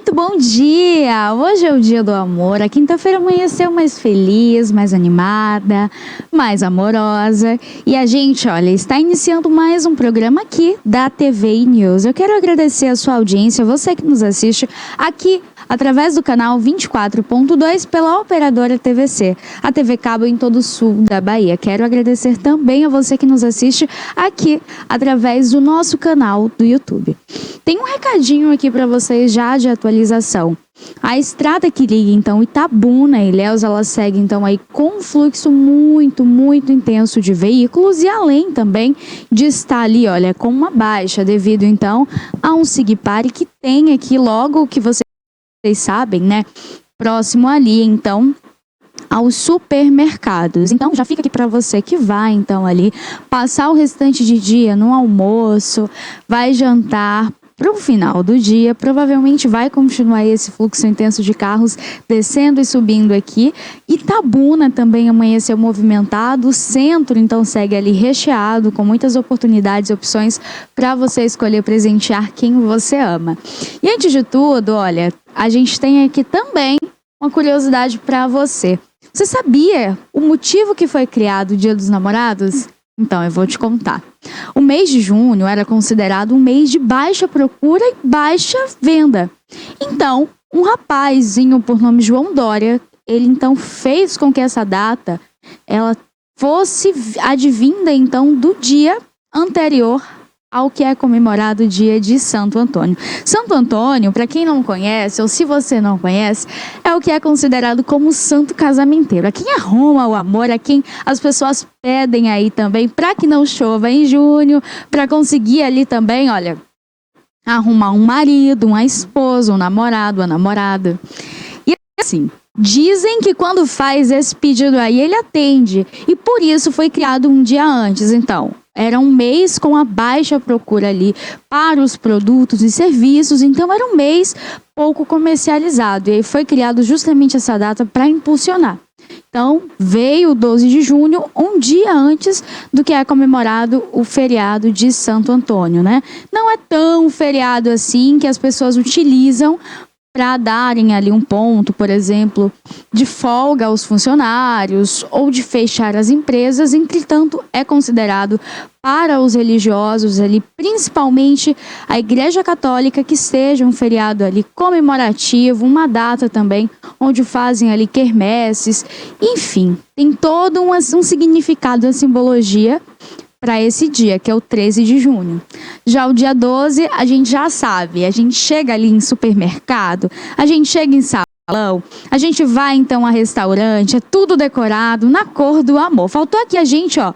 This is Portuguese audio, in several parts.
Muito bom dia! Hoje é o dia do amor. A quinta-feira amanheceu mais feliz, mais animada, mais amorosa. E a gente, olha, está iniciando mais um programa aqui da TV News. Eu quero agradecer a sua audiência, você que nos assiste aqui através do canal 24.2 pela operadora TVC, a TV Cabo em todo o sul da Bahia. Quero agradecer também a você que nos assiste aqui através do nosso canal do YouTube. Tem um recadinho aqui para vocês já de atualização. A estrada que liga então Itabuna e Ilhéus, ela segue então aí com um fluxo muito intenso de veículos e além também de estar ali, olha, com uma baixa devido então a um SIGPAR que tem aqui logo que vocês sabem, né, próximo ali então aos supermercados. Então já fica aqui para você que vai então ali passar o restante de dia no almoço, vai jantar. Para o final do dia, provavelmente vai continuar esse fluxo intenso de carros descendo e subindo aqui. Itabuna também amanheceu movimentado, o centro então segue ali recheado, com muitas oportunidades e opções para você escolher presentear quem você ama. E antes de tudo, olha, a gente tem aqui também uma curiosidade para você. Você sabia o motivo que foi criado o Dia dos Namorados? Então, eu vou te contar. O mês de junho era considerado um mês de baixa procura e baixa venda. Então, um rapazinho por nome João Dória, ele então fez com que essa data ela fosse advinda então do dia anterior ao que é comemorado o dia de Santo Antônio. Santo Antônio, para quem não conhece, ou se você não conhece, é o que é considerado como santo casamenteiro. É quem arruma o amor, é quem as pessoas pedem aí também para que não chova em junho, para conseguir ali também, olha, arrumar um marido, uma esposa, um namorado, uma namorada. E assim, dizem que quando faz esse pedido aí, ele atende. E por isso foi criado um dia antes, então. Era um mês com a baixa procura ali para os produtos e serviços, então era um mês pouco comercializado. E aí foi criado justamente essa data para impulsionar. Então veio o 12 de junho, um dia antes do que é comemorado o feriado de Santo Antônio, né? Não é tão feriado assim que as pessoas utilizam para darem ali um ponto, por exemplo, de folga aos funcionários ou de fechar as empresas. Entretanto, é considerado para os religiosos ali, principalmente a Igreja Católica, que seja um feriado ali comemorativo, uma data também onde fazem ali quermesses, enfim, tem todo um significado, uma simbologia para esse dia, que é o 13 de junho. Já o dia 12, a gente já sabe, a gente chega ali em supermercado, a gente chega em salão, a gente vai então a restaurante, é tudo decorado na cor do amor. Faltou aqui a gente, ó,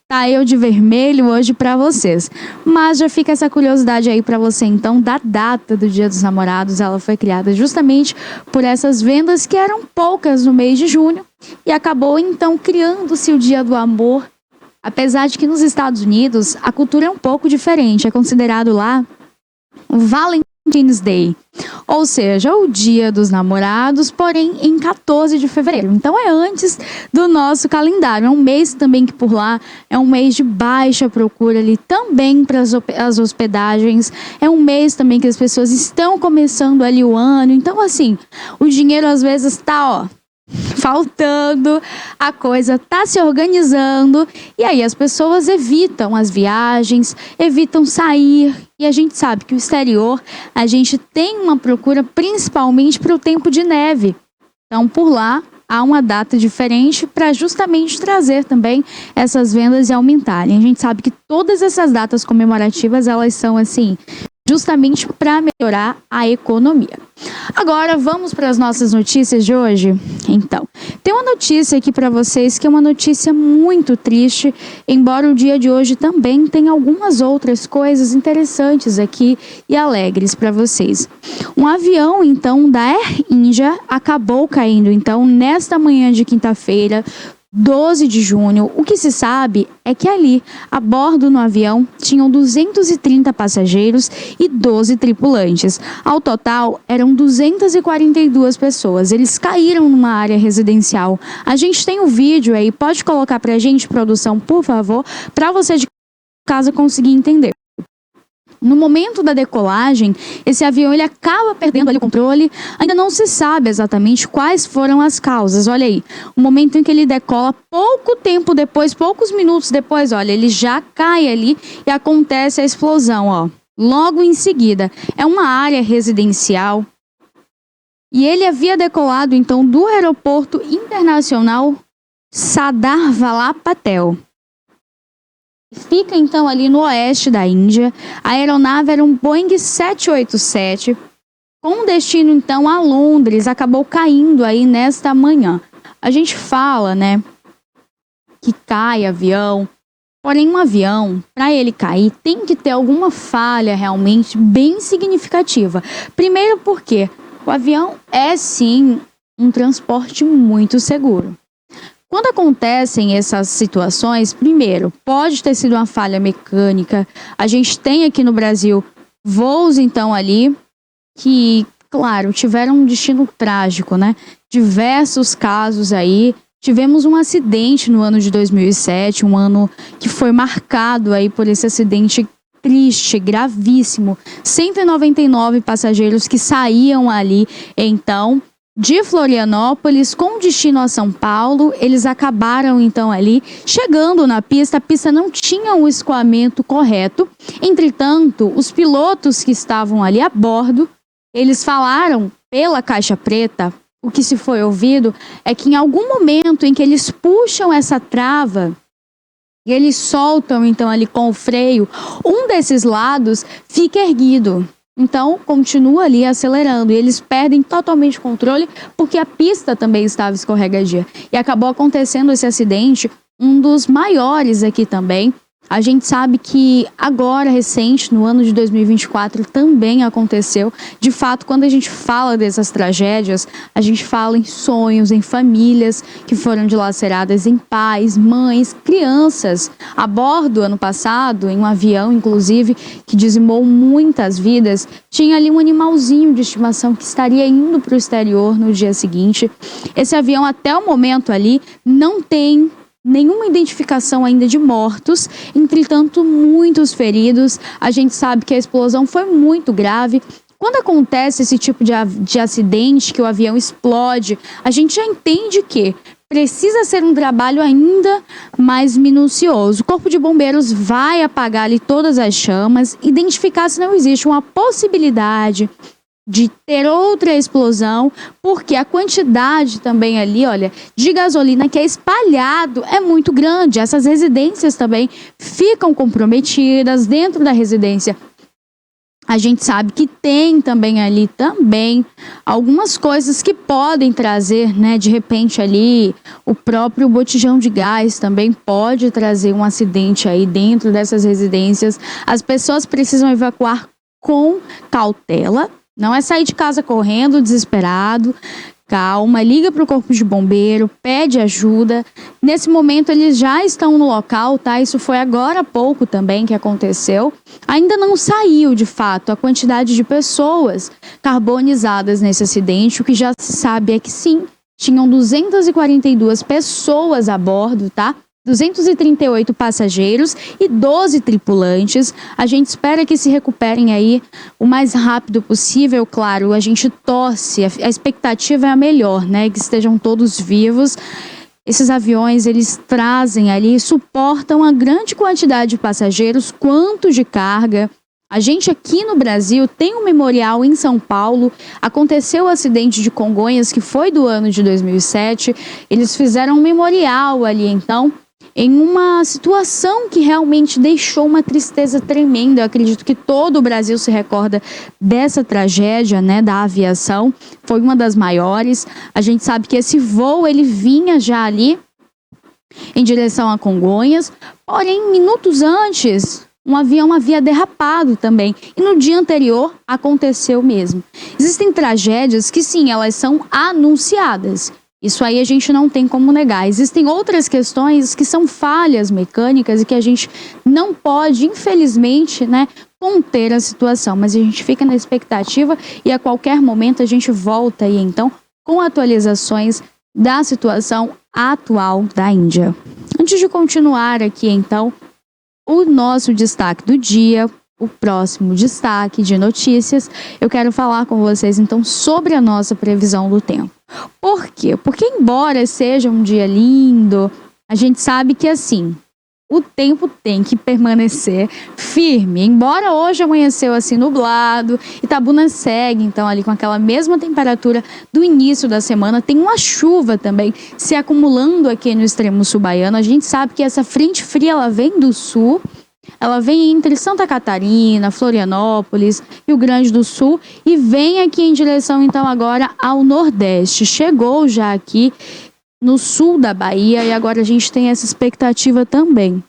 tá eu de vermelho hoje para vocês. Mas já fica essa curiosidade aí para você então da data do Dia dos Namorados. Ela foi criada justamente por essas vendas que eram poucas no mês de junho e acabou então criando-se o Dia do Amor. Apesar de que nos Estados Unidos a cultura é um pouco diferente, é considerado lá o Valentine's Day, ou seja, o Dia dos Namorados, porém em 14 de fevereiro. Então é antes do nosso calendário, é um mês também que por lá é um mês de baixa procura ali também para as hospedagens, é um mês também que as pessoas estão começando ali o ano, então assim, o dinheiro às vezes está, ó, faltando, a coisa tá se organizando e aí as pessoas evitam as viagens, evitam sair e a gente sabe que o exterior a gente tem uma procura principalmente para o tempo de neve. Então por lá há uma data diferente para justamente trazer também essas vendas e aumentarem. A gente sabe que todas essas datas comemorativas elas são assim justamente para melhorar a economia. Agora vamos para as nossas notícias de hoje? Então, tem uma notícia aqui para vocês que é uma notícia muito triste, embora o dia de hoje também tenha algumas outras coisas interessantes aqui e alegres para vocês. Um avião então da Air India acabou caindo então nesta manhã de quinta-feira, 12 de junho, o que se sabe é que ali, a bordo no avião, tinham 230 passageiros e 12 tripulantes. Ao total, eram 242 pessoas. Eles caíram numa área residencial. A gente tem um vídeo aí, pode colocar pra gente, produção, por favor, para você de casa conseguir entender. No momento da decolagem, esse avião ele acaba perdendo ali o controle. Ainda não se sabe exatamente quais foram as causas. Olha aí, o momento em que ele decola, pouco tempo depois, poucos minutos depois, olha, ele já cai ali e acontece a explosão, ó. Logo em seguida, é uma área residencial. E ele havia decolado, então, do aeroporto internacional Sardar Vallabh Patel. Fica, então, ali no oeste da Índia. A aeronave era um Boeing 787, com destino, então, a Londres. Acabou caindo aí nesta manhã. A gente fala, né, que cai avião. Porém, um avião, para ele cair, tem que ter alguma falha realmente bem significativa. Primeiro porque o avião é, sim, um transporte muito seguro. Quando acontecem essas situações, primeiro, pode ter sido uma falha mecânica. A gente tem aqui no Brasil voos, então, ali, que, claro, tiveram um destino trágico, né? Diversos casos aí. Tivemos um acidente no ano de 2007, um ano que foi marcado aí por esse acidente triste, gravíssimo. 199 passageiros que saíam ali, então, de Florianópolis com destino a São Paulo. Eles acabaram então ali chegando na pista. A pista não tinha o escoamento correto. Entretanto, os pilotos que estavam ali a bordo, eles falaram pela caixa preta, o que se foi ouvido é que em algum momento em que eles puxam essa trava e eles soltam então ali com o freio, um desses lados fica erguido. Então, continua ali acelerando e eles perdem totalmente o controle porque a pista também estava escorregadia. E acabou acontecendo esse acidente, um dos maiores aqui também. A gente sabe que agora, recente, no ano de 2024, também aconteceu. De fato, quando a gente fala dessas tragédias, a gente fala em sonhos, em famílias que foram dilaceradas, em pais, mães, crianças. A bordo, ano passado, em um avião, inclusive, que dizimou muitas vidas, tinha ali um animalzinho de estimação que estaria indo para o exterior no dia seguinte. Esse avião, até o momento ali, não tem nenhuma identificação ainda de mortos, entretanto, muitos feridos. A gente sabe que a explosão foi muito grave. Quando acontece esse tipo de acidente, que o avião explode, a gente já entende que precisa ser um trabalho ainda mais minucioso. O Corpo de Bombeiros vai apagar ali todas as chamas, identificar se não existe uma possibilidade de ter outra explosão, porque a quantidade também ali, olha, de gasolina que é espalhado é muito grande. Essas residências também ficam comprometidas. Dentro da residência, a gente sabe que tem também ali também algumas coisas que podem trazer, né, de repente ali, o próprio botijão de gás também pode trazer um acidente aí dentro dessas residências. As pessoas precisam evacuar com cautela. Não é sair de casa correndo, desesperado. Calma, liga para o Corpo de Bombeiro, pede ajuda. Nesse momento eles já estão no local, tá? Isso foi agora há pouco também que aconteceu. Ainda não saiu, de fato, a quantidade de pessoas carbonizadas nesse acidente. O que já se sabe é que sim, tinham 242 pessoas a bordo, tá? 238 passageiros e 12 tripulantes. A gente espera que se recuperem aí o mais rápido possível. Claro, a gente torce, a expectativa é a melhor, né? Que estejam todos vivos. Esses aviões, eles trazem ali, suportam a grande quantidade de passageiros quanto de carga. A gente aqui no Brasil tem um memorial em São Paulo. Aconteceu o acidente de Congonhas, que foi do ano de 2007. Eles fizeram um memorial ali, então, em uma situação que realmente deixou uma tristeza tremenda. Eu acredito que todo o Brasil se recorda dessa tragédia, né, da aviação. Foi uma das maiores. A gente sabe que esse voo, ele vinha já ali em direção a Congonhas. Porém, minutos antes, um avião havia derrapado também. E no dia anterior, aconteceu mesmo. Existem tragédias que, sim, elas são anunciadas. Isso aí a gente não tem como negar. Existem outras questões que são falhas mecânicas e que a gente não pode, infelizmente, né, conter a situação. Mas a gente fica na expectativa e a qualquer momento a gente volta aí, então, com atualizações da situação atual da Índia. Antes de continuar aqui, então, o nosso destaque do dia, o próximo destaque de notícias, eu quero falar com vocês então sobre a nossa previsão do tempo. Por quê? Porque embora seja um dia lindo, a gente sabe que assim, o tempo tem que permanecer firme. Embora hoje amanheceu assim nublado, Itabuna segue então ali com aquela mesma temperatura do início da semana. Tem uma chuva também se acumulando aqui no extremo sul baiano. A gente sabe que essa frente fria ela vem do sul. Ela vem entre Santa Catarina, Florianópolis, Rio Grande do Sul e vem aqui em direção então agora ao Nordeste. Chegou já aqui no sul da Bahia e agora a gente tem essa expectativa também.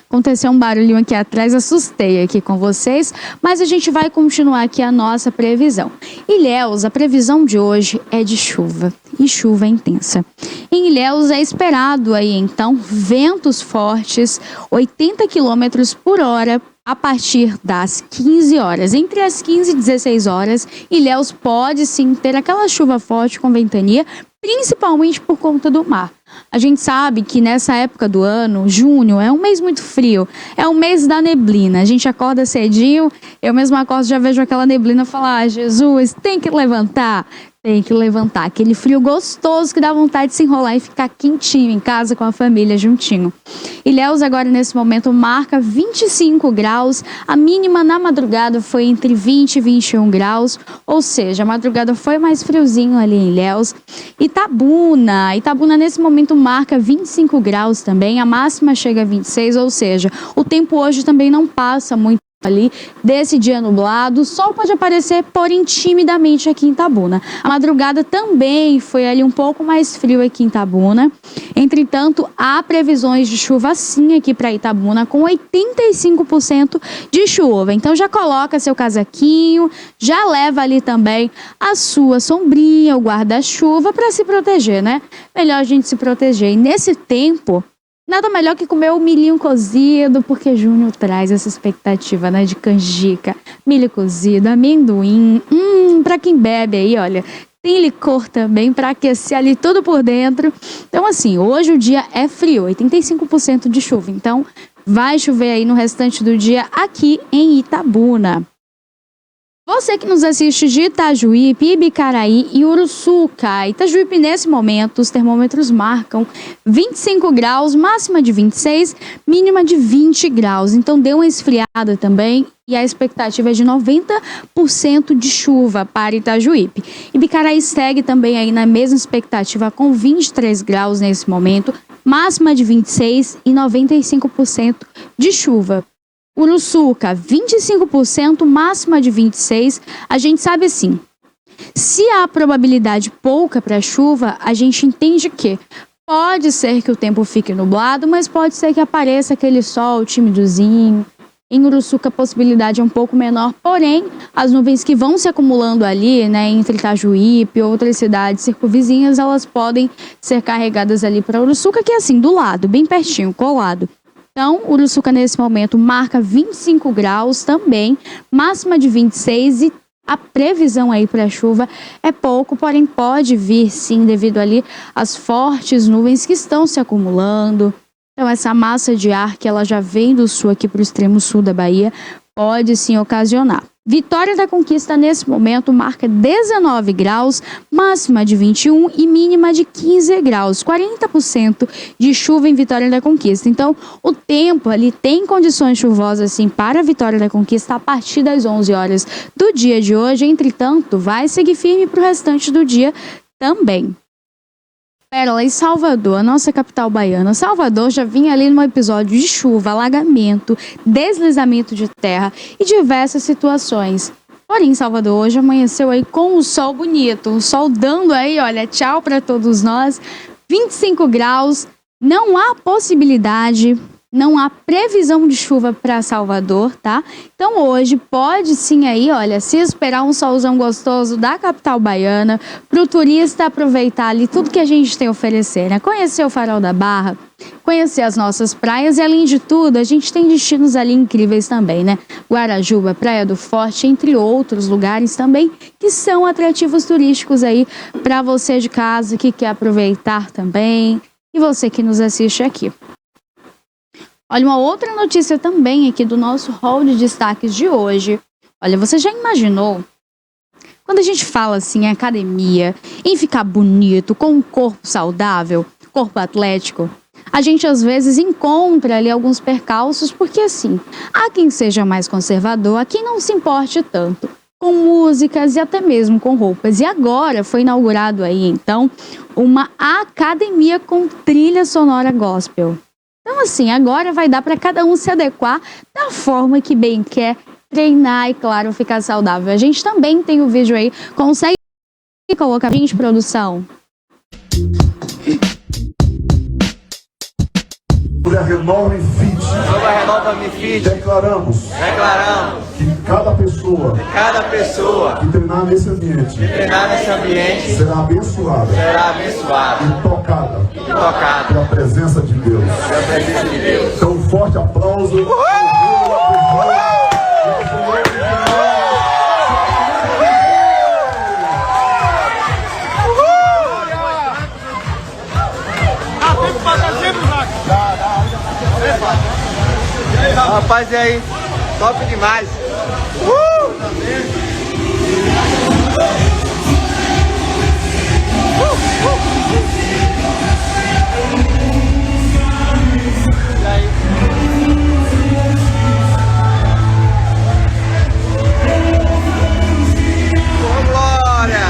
Aconteceu um barulhinho aqui atrás, assustei aqui com vocês, mas a gente vai continuar aqui a nossa previsão. Ilhéus, a previsão de hoje é de chuva e chuva intensa. Em Ilhéus é esperado aí então ventos fortes, 80 km por hora a partir das 15 horas. Entre as 15 e 16 horas, Ilhéus pode sim ter aquela chuva forte com ventania, principalmente por conta do mar. A gente sabe que nessa época do ano, junho, é um mês muito frio, é o mês da neblina. A gente acorda cedinho, eu mesma acordo já vejo aquela neblina e falo, Jesus, tem que levantar. Tem que levantar. Aquele frio gostoso que dá vontade de se enrolar e ficar quentinho em casa com a família juntinho. Ilhéus agora nesse momento marca 25 graus. A mínima na madrugada foi entre 20 e 21 graus. Ou seja, a madrugada foi mais friozinho ali em Ilhéus. Itabuna nesse momento marca 25 graus também. A máxima chega a 26, ou seja, o tempo hoje também não passa muito ali desse dia nublado, o sol pode aparecer, porém timidamente aqui em Itabuna. A madrugada também foi ali um pouco mais frio aqui em Itabuna. Entretanto, há previsões de chuva sim aqui para Itabuna com 85% de chuva. Então já coloca seu casaquinho, já leva ali também a sua sombrinha, o guarda-chuva para se proteger, né? Melhor a gente se proteger. E nesse tempo, nada melhor que comer o milhinho cozido, porque junho traz essa expectativa, né, de canjica, milho cozido, amendoim. Para quem bebe aí, olha, tem licor também para aquecer ali tudo por dentro. Então assim, hoje o dia é frio, 85% de chuva. Então vai chover aí no restante do dia aqui em Itabuna. Você que nos assiste de Itajuípe, Ibicaraí e Uruçuca. Itajuípe, nesse momento, os termômetros marcam 25 graus, máxima de 26, mínima de 20 graus. Então, deu uma esfriada também e a expectativa é de 90% de chuva para Itajuípe. Ibicaraí segue também aí na mesma expectativa com 23 graus nesse momento, máxima de 26 e 95% de chuva. Uruçuca, 25%, máxima de 26%. A gente sabe assim, se há probabilidade pouca para chuva, a gente entende que pode ser que o tempo fique nublado, mas pode ser que apareça aquele sol timidozinho. Em Uruçuca a possibilidade é um pouco menor, porém as nuvens que vão se acumulando ali, né, entre Itajuípe e outras cidades circunvizinhas, elas podem ser carregadas ali para Uruçuca, que é assim, do lado, bem pertinho, colado. Então, Uruçuca nesse momento marca 25 graus também, máxima de 26 e a previsão aí para chuva é pouco, porém pode vir sim devido ali às fortes nuvens que estão se acumulando. Então, essa massa de ar que ela já vem do sul aqui para o extremo sul da Bahia pode sim ocasionar. Vitória da Conquista nesse momento marca 19 graus, máxima de 21 e mínima de 15 graus, 40% de chuva em Vitória da Conquista. Então, o tempo ali tem condições chuvosas sim para a Vitória da Conquista a partir das 11 horas do dia de hoje. Entretanto, vai seguir firme para o restante do dia também. Pérola e Salvador, a nossa capital baiana. Salvador já vinha ali num episódio de chuva, alagamento, deslizamento de terra e diversas situações. Porém, Salvador hoje amanheceu aí com o sol bonito, o sol dando aí, olha, tchau para todos nós, 25 graus, não há possibilidade, não há previsão de chuva para Salvador, tá? Então hoje pode sim aí, olha, se esperar um solzão gostoso da capital baiana, para o turista aproveitar ali tudo que a gente tem a oferecer, né? Conhecer o Farol da Barra, conhecer as nossas praias e além de tudo, a gente tem destinos ali incríveis também, né? Guarajuba, Praia do Forte, entre outros lugares também, que são atrativos turísticos aí para você de casa que quer aproveitar também e você que nos assiste aqui. Olha, uma outra notícia também aqui do nosso hall de destaques de hoje. Olha, você já imaginou? Quando a gente fala assim em academia, em ficar bonito, com um corpo saudável, corpo atlético, a gente às vezes encontra ali alguns percalços, porque assim, há quem seja mais conservador, há quem não se importe tanto com músicas e até mesmo com roupas. E agora foi inaugurado aí então uma academia com trilha sonora gospel. Então assim, agora vai dar para cada um se adequar da forma que bem quer, treinar e, claro, ficar saudável. A gente também tem o vídeo aí. Consegue colocar, gente, produção? Sobre a Renova Me Fit, declaramos que cada pessoa que treinar nesse ambiente será abençoada e tocada pela presença de Deus. Então, um forte aplauso. Rapaz, e aí? Top demais! E aí? Oh, glória!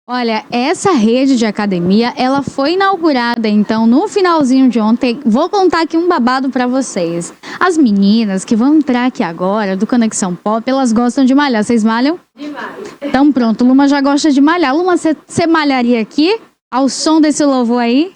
Olha, essa rede de academia, ela foi inaugurada, então, no finalzinho de ontem. Vou contar aqui um babado pra vocês. As meninas que vão entrar aqui agora, do Conexão Pop, elas gostam de malhar. Vocês malham? Demais. Então pronto, Luma já gosta de malhar. Luma, você malharia aqui, ao som desse louvor aí?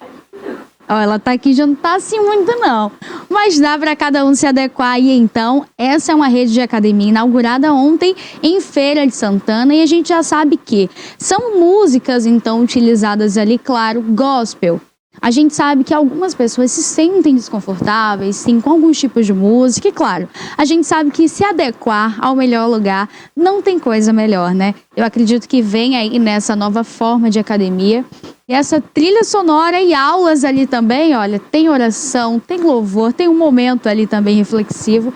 Ó, ela tá aqui, já não tá assim muito não. Mas dá para cada um se adequar. E então, essa é uma rede de academia inaugurada ontem em Feira de Santana. E a gente já sabe que são músicas, então, utilizadas ali, claro, gospel. A gente sabe que algumas pessoas se sentem desconfortáveis, sim, com alguns tipos de música. E claro, a gente sabe que se adequar ao melhor lugar não tem coisa melhor, né? Eu acredito que vem aí nessa nova forma de academia. E essa trilha sonora e aulas ali também, olha, tem oração, tem louvor, tem um momento ali também reflexivo.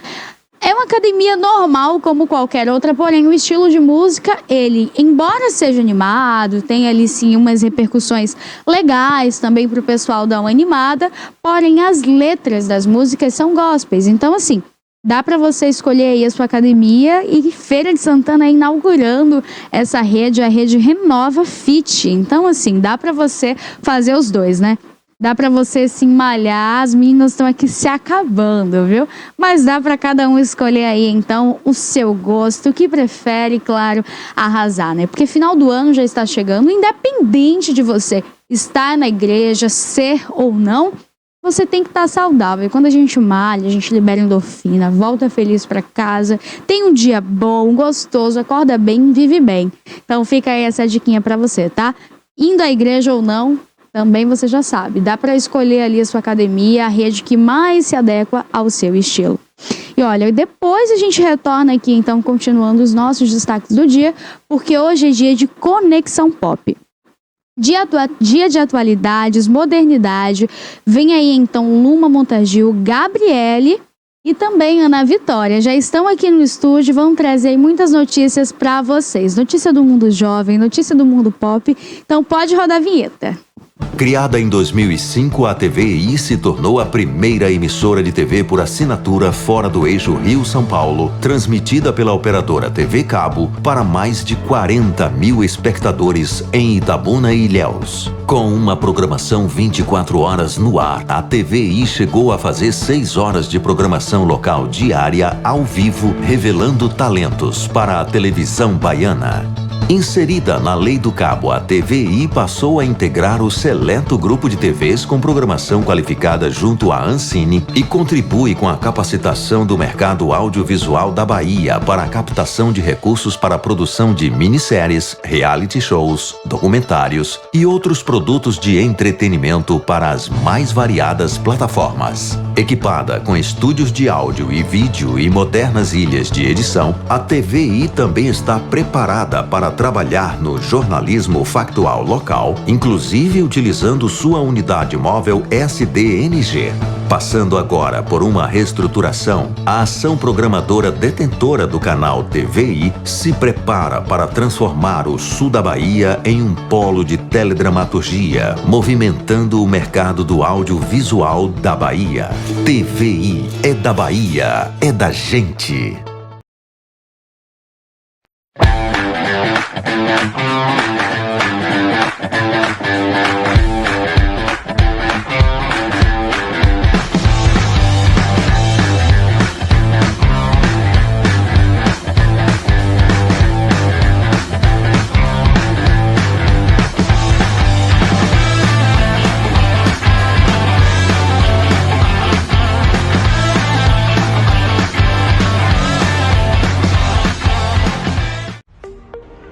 É uma academia normal como qualquer outra, porém o estilo de música, ele, embora seja animado, tem ali sim umas repercussões legais também para o pessoal dar uma animada, porém as letras das músicas são gospels. Então assim, dá para você escolher aí a sua academia, e Feira de Santana inaugurando essa rede, a rede Renova Fit. Então assim, dá para você fazer os dois, né? Dá para você se malhar, as meninas estão aqui se acabando, viu? Mas dá para cada um escolher aí, então, o seu gosto, o que prefere, claro, arrasar, né? Porque final do ano já está chegando, independente de você estar na igreja, ser ou não, você tem que estar saudável. E quando a gente malha, a gente libera endorfina, volta feliz para casa, tem um dia bom, gostoso, acorda bem, vive bem. Então fica aí essa diquinha para você, tá? Indo à igreja ou não, também você já sabe, dá para escolher ali a sua academia, a rede que mais se adequa ao seu estilo. E olha, depois a gente retorna aqui, então, continuando os nossos destaques do dia, porque hoje é dia de Conexão Pop. Dia de atualidades, modernidade, vem aí então Luma Montagil, Gabriele e também Ana Vitória. Já estão aqui no estúdio, vão trazer aí muitas notícias para vocês. Notícia do mundo jovem, notícia do mundo pop, então pode rodar a vinheta. Criada em 2005, a TVI se tornou a primeira emissora de TV por assinatura fora do eixo Rio-São Paulo, transmitida pela operadora TV Cabo para mais de 40 mil espectadores em Itabuna e Ilhéus. Com uma programação 24 horas no ar, a TVI chegou a fazer 6 horas de programação local diária ao vivo, revelando talentos para a televisão baiana. Inserida na Lei do Cabo, a TVI passou a integrar o seleto grupo de TVs com programação qualificada junto à Ancine e contribui com a capacitação do mercado audiovisual da Bahia para a captação de recursos para a produção de minisséries, reality shows, documentários e outros produtos de entretenimento para as mais variadas plataformas. Equipada com estúdios de áudio e vídeo e modernas ilhas de edição, a TVI também está preparada para trabalhar no jornalismo factual local, inclusive utilizando sua unidade móvel SDNG. Passando agora por uma reestruturação, a ação programadora detentora do canal TVI se prepara para transformar o sul da Bahia em um polo de teledramaturgia, movimentando o mercado do audiovisual da Bahia. TVI é da Bahia, é da gente.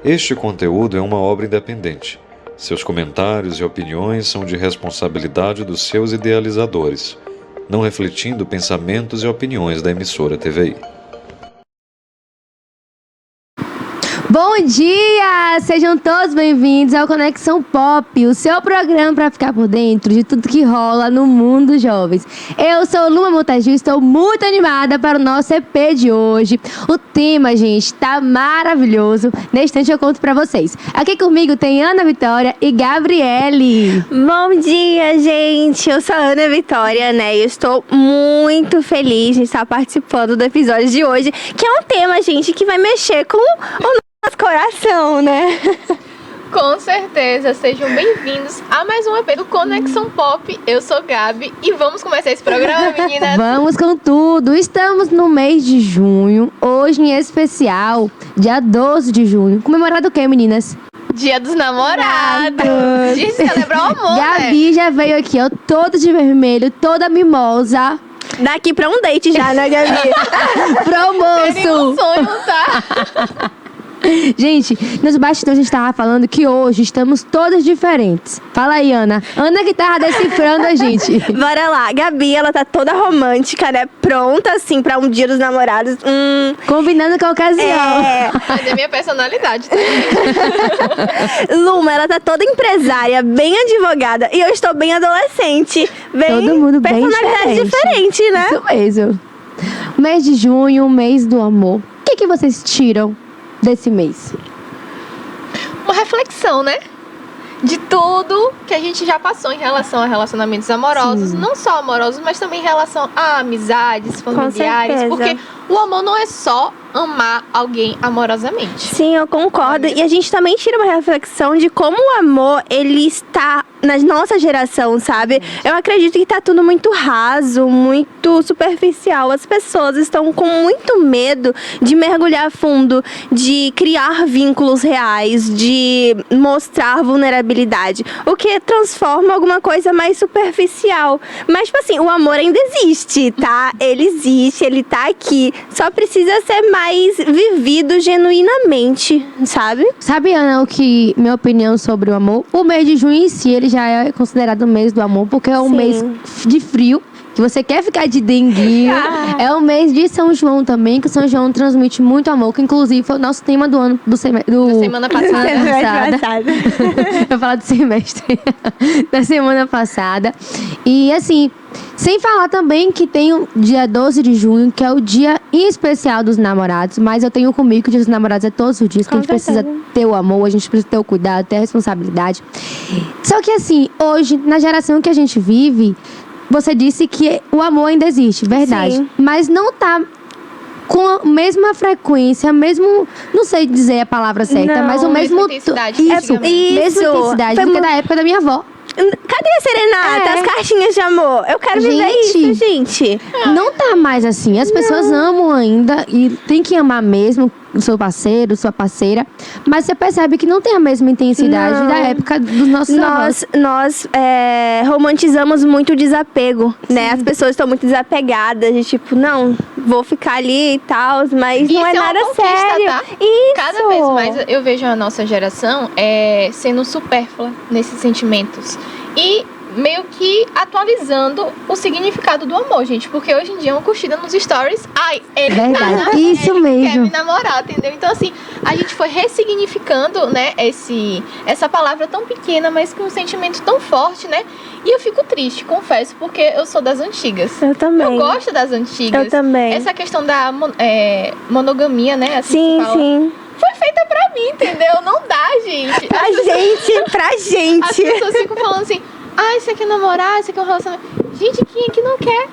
Este conteúdo é uma obra independente. Seus comentários e opiniões são de responsabilidade dos seus idealizadores, não refletindo pensamentos e opiniões da emissora TVI. Bom dia! Sejam todos bem-vindos ao Conexão Pop, o seu programa para ficar por dentro de tudo que rola no mundo dos jovens. Eu sou Luma Montagu e estou muito animada para o nosso EP de hoje. O tema, gente, tá maravilhoso. Neste instante eu conto para vocês. Aqui comigo tem Ana Vitória e Gabriele. Bom dia, gente! Eu sou a Ana Vitória, né? E eu estou muito feliz de estar participando do episódio de hoje, que é um tema, gente, que vai mexer com o nosso coração, né? Com certeza, sejam bem-vindos a mais um EP do Conexão Pop. Eu sou Gabi e vamos começar esse programa, meninas. Vamos com tudo. Estamos no mês de junho, hoje em especial, dia 12 de junho. Comemorado o quê, meninas? Dia dos Namorados. Dia de celebrar o amor, Gabi né? já veio aqui, ó, toda de vermelho, toda mimosa. Daqui pra um date já, né, Gabi? Pro Seria um moço! sonho, tá? Gente, nos bastidores a gente tava falando que hoje estamos todas diferentes. Fala aí, Ana. Ana que tava decifrando a gente. Bora lá. Gabi, ela tá toda romântica, né? Pronta, assim, pra um dia dos namorados. Combinando com a ocasião. Mas é minha personalidade. Luma, ela tá toda empresária, bem advogada. E eu estou bem adolescente. Bem Todo mundo bem personalidade diferente, né? Isso mesmo. Mês de junho, mês do amor. O que vocês tiram desse mês? Uma reflexão, né? De tudo que a gente já passou em relação a relacionamentos amorosos. Sim. Não só amorosos, mas também em relação a amizades, familiares. certeza. Porque o amor não é só amar alguém amorosamente. Sim, eu concordo. E a gente também tira uma reflexão de como o amor, ele está na nossa geração, sabe? Eu acredito que tá tudo muito raso, muito superficial. As pessoas estão com muito medo de mergulhar fundo, de criar vínculos reais, de mostrar vulnerabilidade, o que transforma alguma coisa mais superficial. Mas, tipo assim, o amor ainda existe, tá? Ele existe, ele tá aqui. Só precisa ser mais vivido genuinamente, sabe? Sabe, Ana, minha opinião sobre o amor? O mês de junho em si, ele já é considerado o mês do amor, porque é um Sim. mês de frio, que você quer ficar de denguinho. É o mês de São João também, que o São João transmite muito amor, que inclusive foi o nosso tema do ano, Da semana passada. Eu vou falar do semestre. Da semana passada. E assim, sem falar também que tem o dia 12 de junho, que é o dia especial dos namorados. Mas eu tenho comigo que o dia dos namorados é todos os dias, que a gente precisa ter o amor, a gente precisa ter o cuidado, ter a responsabilidade. Só que assim, hoje, na geração que a gente vive, você disse que o amor ainda existe, verdade. Sim. Mas não tá com a mesma frequência, mesmo... Não sei dizer a palavra certa, Não, mas o mesmo... mesma intensidade, Isso, antigamente. mesma Isso. intensidade Foi do que da época da minha avó. Cadê a serenata? É. As cartinhas de amor? Eu quero viver Gente. isso, gente. Não tá mais assim. As pessoas amam ainda e tem que amar mesmo o seu parceiro, sua parceira. Mas você percebe que não tem a mesma intensidade Não. da época dos nossos avós. Nós romantizamos muito o desapego, né? As pessoas estão muito desapegadas, de tipo, não, vou ficar ali e tal, mas Isso não é é uma nada conquista, sério. tá? Isso. Cada vez mais eu vejo a nossa geração sendo supérflua nesses sentimentos. E meio que atualizando o significado do amor, gente. Porque hoje em dia, uma curtida nos stories, ai, ele Verdade, tá isso ele mesmo. quer me namorar, entendeu? Então, assim, a gente foi ressignificando, né, essa palavra tão pequena, mas com um sentimento tão forte, né? E eu fico triste, confesso, porque eu sou das antigas. Eu também. Eu gosto das antigas. Eu também. Essa questão da monogamia, né? Assim Sim, que se fala, sim. foi feita pra mim, entendeu? Não dá, gente. Pra As gente. pessoas ficam falando assim, você quer namorar, você quer um relacionamento. Gente, quem é que não quer?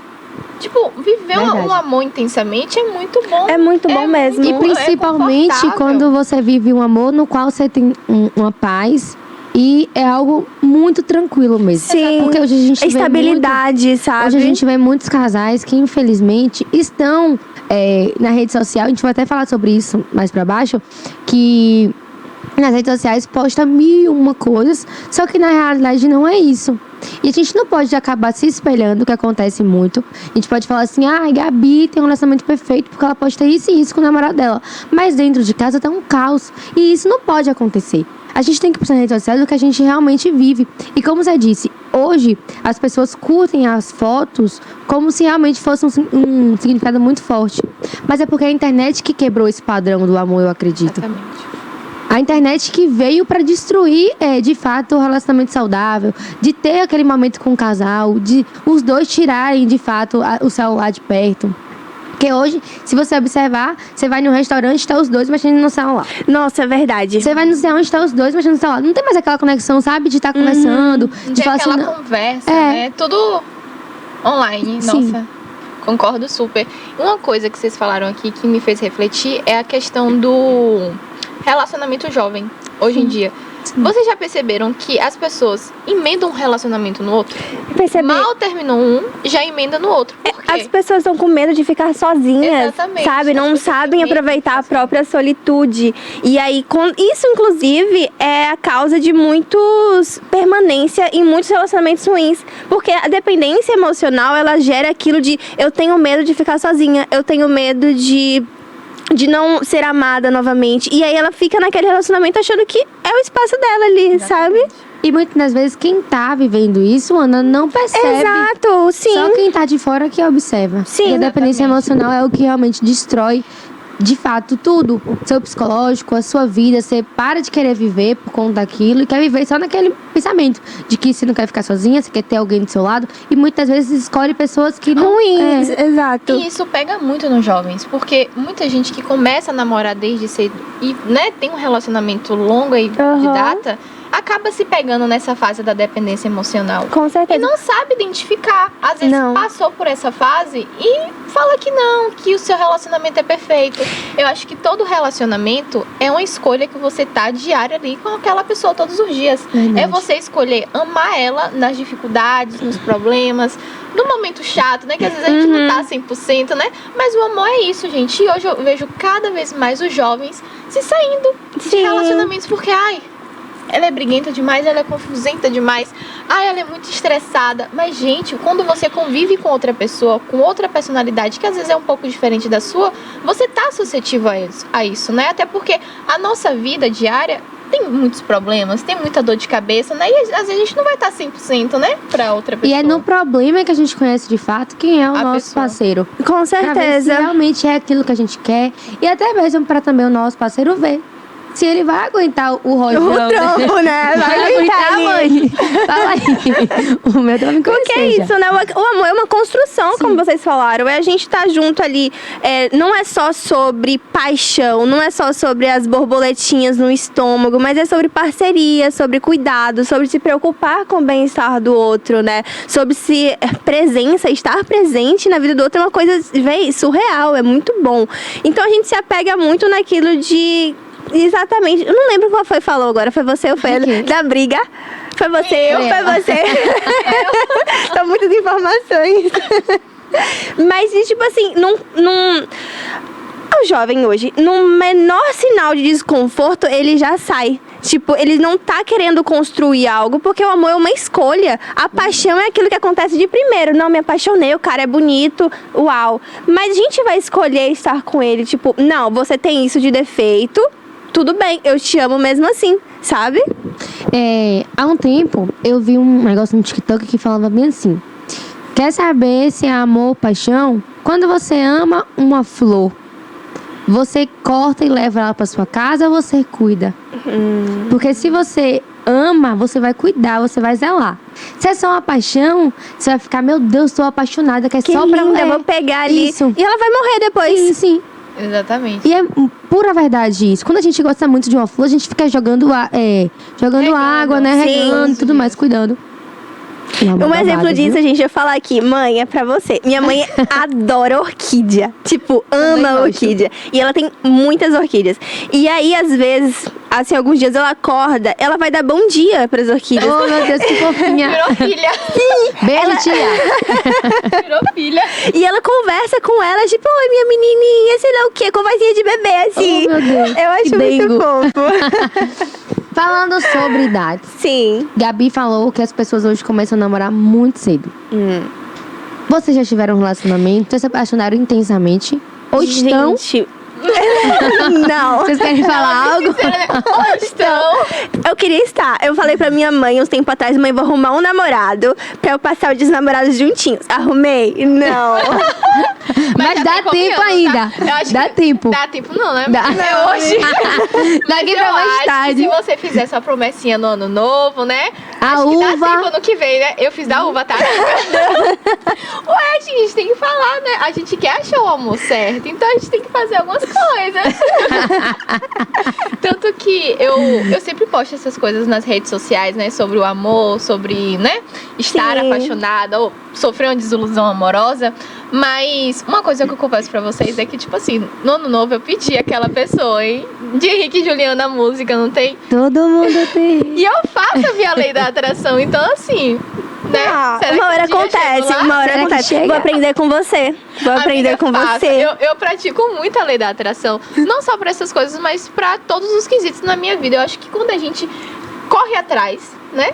Tipo, viver um amor intensamente é muito bom. É muito bom mesmo. E principalmente confortável. quando você vive um amor no qual você tem uma paz e é algo muito tranquilo mesmo. Sim, Porque hoje a gente estabilidade, sabe? Hoje a gente vê muitos casais que infelizmente estão na rede social, a gente vai até falar sobre isso mais pra baixo, que nas redes sociais posta 1001 coisas, só que na realidade não é isso. E a gente não pode acabar se espelhando, o que acontece muito. A gente pode falar assim, Gabi tem um relacionamento perfeito porque ela posta isso e isso com o namorado dela. Mas dentro de casa tá um caos. E isso não pode acontecer. A gente tem que postar nas redes sociais o que a gente realmente vive. E como você disse, hoje as pessoas curtem as fotos como se realmente fosse um significado muito forte. Mas é porque é a internet que quebrou esse padrão do amor, eu acredito. Exatamente. A internet que veio para destruir, de fato, o relacionamento saudável, de ter aquele momento com o casal, de os dois tirarem, de fato, o celular de perto. Porque hoje, se você observar, você vai num restaurante, tá os dois mexendo no celular. Nossa, é verdade. Você vai no restaurante, tá os dois mexendo no celular. Não tem mais aquela conexão, sabe? De estar conversando, Não de tem falar aquela assim... conversa, né? Tudo online, Sim. nossa. Concordo super. Uma coisa que vocês falaram aqui que me fez refletir é a questão do relacionamento jovem, hoje em dia. Vocês já perceberam que as pessoas emendam um relacionamento no outro? Percebi. Mal terminou um, já emenda no outro. Por quê? As pessoas estão com medo de ficar sozinhas, Exatamente. sabe? As Não pessoas sabem têm medo aproveitar a de própria solitude. E aí, isso, inclusive, é a causa de permanência em muitos relacionamentos ruins. Porque a dependência emocional, ela gera aquilo de eu tenho medo de ficar sozinha, eu tenho medo de não ser amada novamente. E aí ela fica naquele relacionamento achando que é o espaço dela ali, sabe? E muitas das vezes quem tá vivendo isso, Ana, não percebe. Exato, sim. Só quem tá de fora que observa. Sim, E a dependência exatamente. emocional é o que realmente destrói, de fato, tudo. Seu psicológico, a sua vida. Você para de querer viver por conta daquilo e quer viver só naquele pensamento de que você não quer ficar sozinha, você quer ter alguém do seu lado. E muitas vezes escolhe pessoas que não... Ruins, exato. E isso pega muito nos jovens, porque muita gente que começa a namorar desde cedo e, né, tem um relacionamento longo aí de Aham. data, acaba se pegando nessa fase da dependência emocional. Com certeza. E não sabe identificar. Às vezes Não. passou por essa fase e fala que não, que o seu relacionamento é perfeito. Eu acho que todo relacionamento é uma escolha que você tá diária ali com aquela pessoa todos os dias. Verdade. É você escolher amar ela nas dificuldades, nos problemas, no momento chato, né? Que às vezes a gente não tá 100%, né? Mas o amor é isso, gente. E hoje eu vejo cada vez mais os jovens se saindo de Sim. relacionamentos porque, ela é briguenta demais, ela é confusenta demais, ela é muito estressada. Mas, gente, quando você convive com outra pessoa, com outra personalidade, que às vezes é um pouco diferente da sua, você tá suscetível a isso, né? Até porque a nossa vida diária tem muitos problemas, tem muita dor de cabeça, né? E às vezes a gente não vai estar 100%, né? Pra outra pessoa. E é no problema que a gente conhece de fato quem é o A nosso pessoa. parceiro. Com Pra ver se certeza. realmente é aquilo que a gente quer. E até mesmo para também o nosso parceiro ver se ele vai aguentar o rojão. O trampo, né? Vai aguentar ali. mãe. Fala aí. O meu também Porque é isso, né? O amor é uma construção, como vocês falaram. É a gente tá junto ali. Não é só sobre paixão, não é só sobre as borboletinhas no estômago, mas é sobre parceria, sobre cuidado, sobre se preocupar com o bem-estar do outro, né? Sobre presença, estar presente na vida do outro é uma coisa, surreal, é muito bom. Então a gente se apega muito naquilo de... Exatamente. Eu não lembro qual foi que falou agora. Foi você ou foi ele? Da briga? Foi você, foi você. São muitas informações. Mas, tipo assim, o jovem hoje, no menor sinal de desconforto, ele já sai. Tipo, ele não tá querendo construir algo, porque o amor é uma escolha. A paixão é aquilo que acontece de primeiro. Não, me apaixonei, o cara é bonito, uau. Mas a gente vai escolher estar com ele, tipo, não, você tem isso de defeito, tudo bem, eu te amo mesmo assim, sabe? Há um tempo, eu vi um negócio no TikTok que falava bem assim: quer saber se é amor ou paixão? Quando você ama uma flor, você corta e leva ela para sua casa ou você cuida? Porque se você ama, você vai cuidar, você vai zelar. Se é só uma paixão, você vai ficar, meu Deus, estou apaixonada, que é só pra linda, vou pegar ali. Isso. E ela vai morrer depois. Sim, sim. Exatamente. E é pura verdade isso. Quando a gente gosta muito de uma flor, a gente fica jogando água, né? Sim. Regando, tudo mais, cuidando. Um exemplo disso, a gente vai falar aqui. Mãe, é pra você. Minha mãe adora orquídea. Tipo, ama orquídea. E ela tem muitas orquídeas. E aí, às vezes, assim, alguns dias ela acorda, ela vai dar bom dia pras orquídeas. Oh, meu Deus, que fofinha. Virou filha. Beijo, tia. Virou filha. E ela conversa com ela, tipo, oi, minha menininha, sei lá o quê, conversinha de bebê, assim. Oh, meu Deus. Eu acho Que muito dengo. fofo. Falando sobre idades. Sim. Gabi falou que as pessoas hoje começam a namorar muito cedo. Vocês já tiveram um relacionamento? Vocês se apaixonaram intensamente? Ou estão? Gente, não. Vocês querem falar algo? Então, eu queria estar. Eu falei pra minha mãe uns tempos atrás, mãe, vou arrumar um namorado pra eu passar o dia dos namorados juntinhos. Arrumei? Não. Mas já dá tem como tempo anos, ainda. tá? Eu acho Dá que tempo. Dá tempo não, né? Dá. É hoje. Daqui Mas pra eu mais acho que tarde. se você fizer sua promessinha no ano novo, né? A acho que dá uva. tempo ano que vem, né? Eu fiz da uva, tá? Ué, gente, tem que falar, né? A gente quer achar o amor certo, então a gente tem que fazer algumas coisas. Tanto que eu sempre posto essas coisas nas redes sociais, né? Sobre o amor, sobre, né? Estar Sim. apaixonada ou sofrer uma desilusão amorosa. Mas uma coisa que eu confesso pra vocês é que, tipo assim, no ano novo eu pedi aquela pessoa, hein? De Henrique e Juliana, a música, não tem? Todo mundo tem. E eu faço a minha lei da atração, então assim, né? Será Uma que hora um dia eu chego acontece, lá? uma hora Será que acontece. chega? Vou aprender com você. Vou aprender Amiga, com faça. você. Eu pratico muito a lei da atração. Não só pra essas coisas, mas pra todos os quesitos na minha vida. Eu acho que quando a gente corre atrás, né?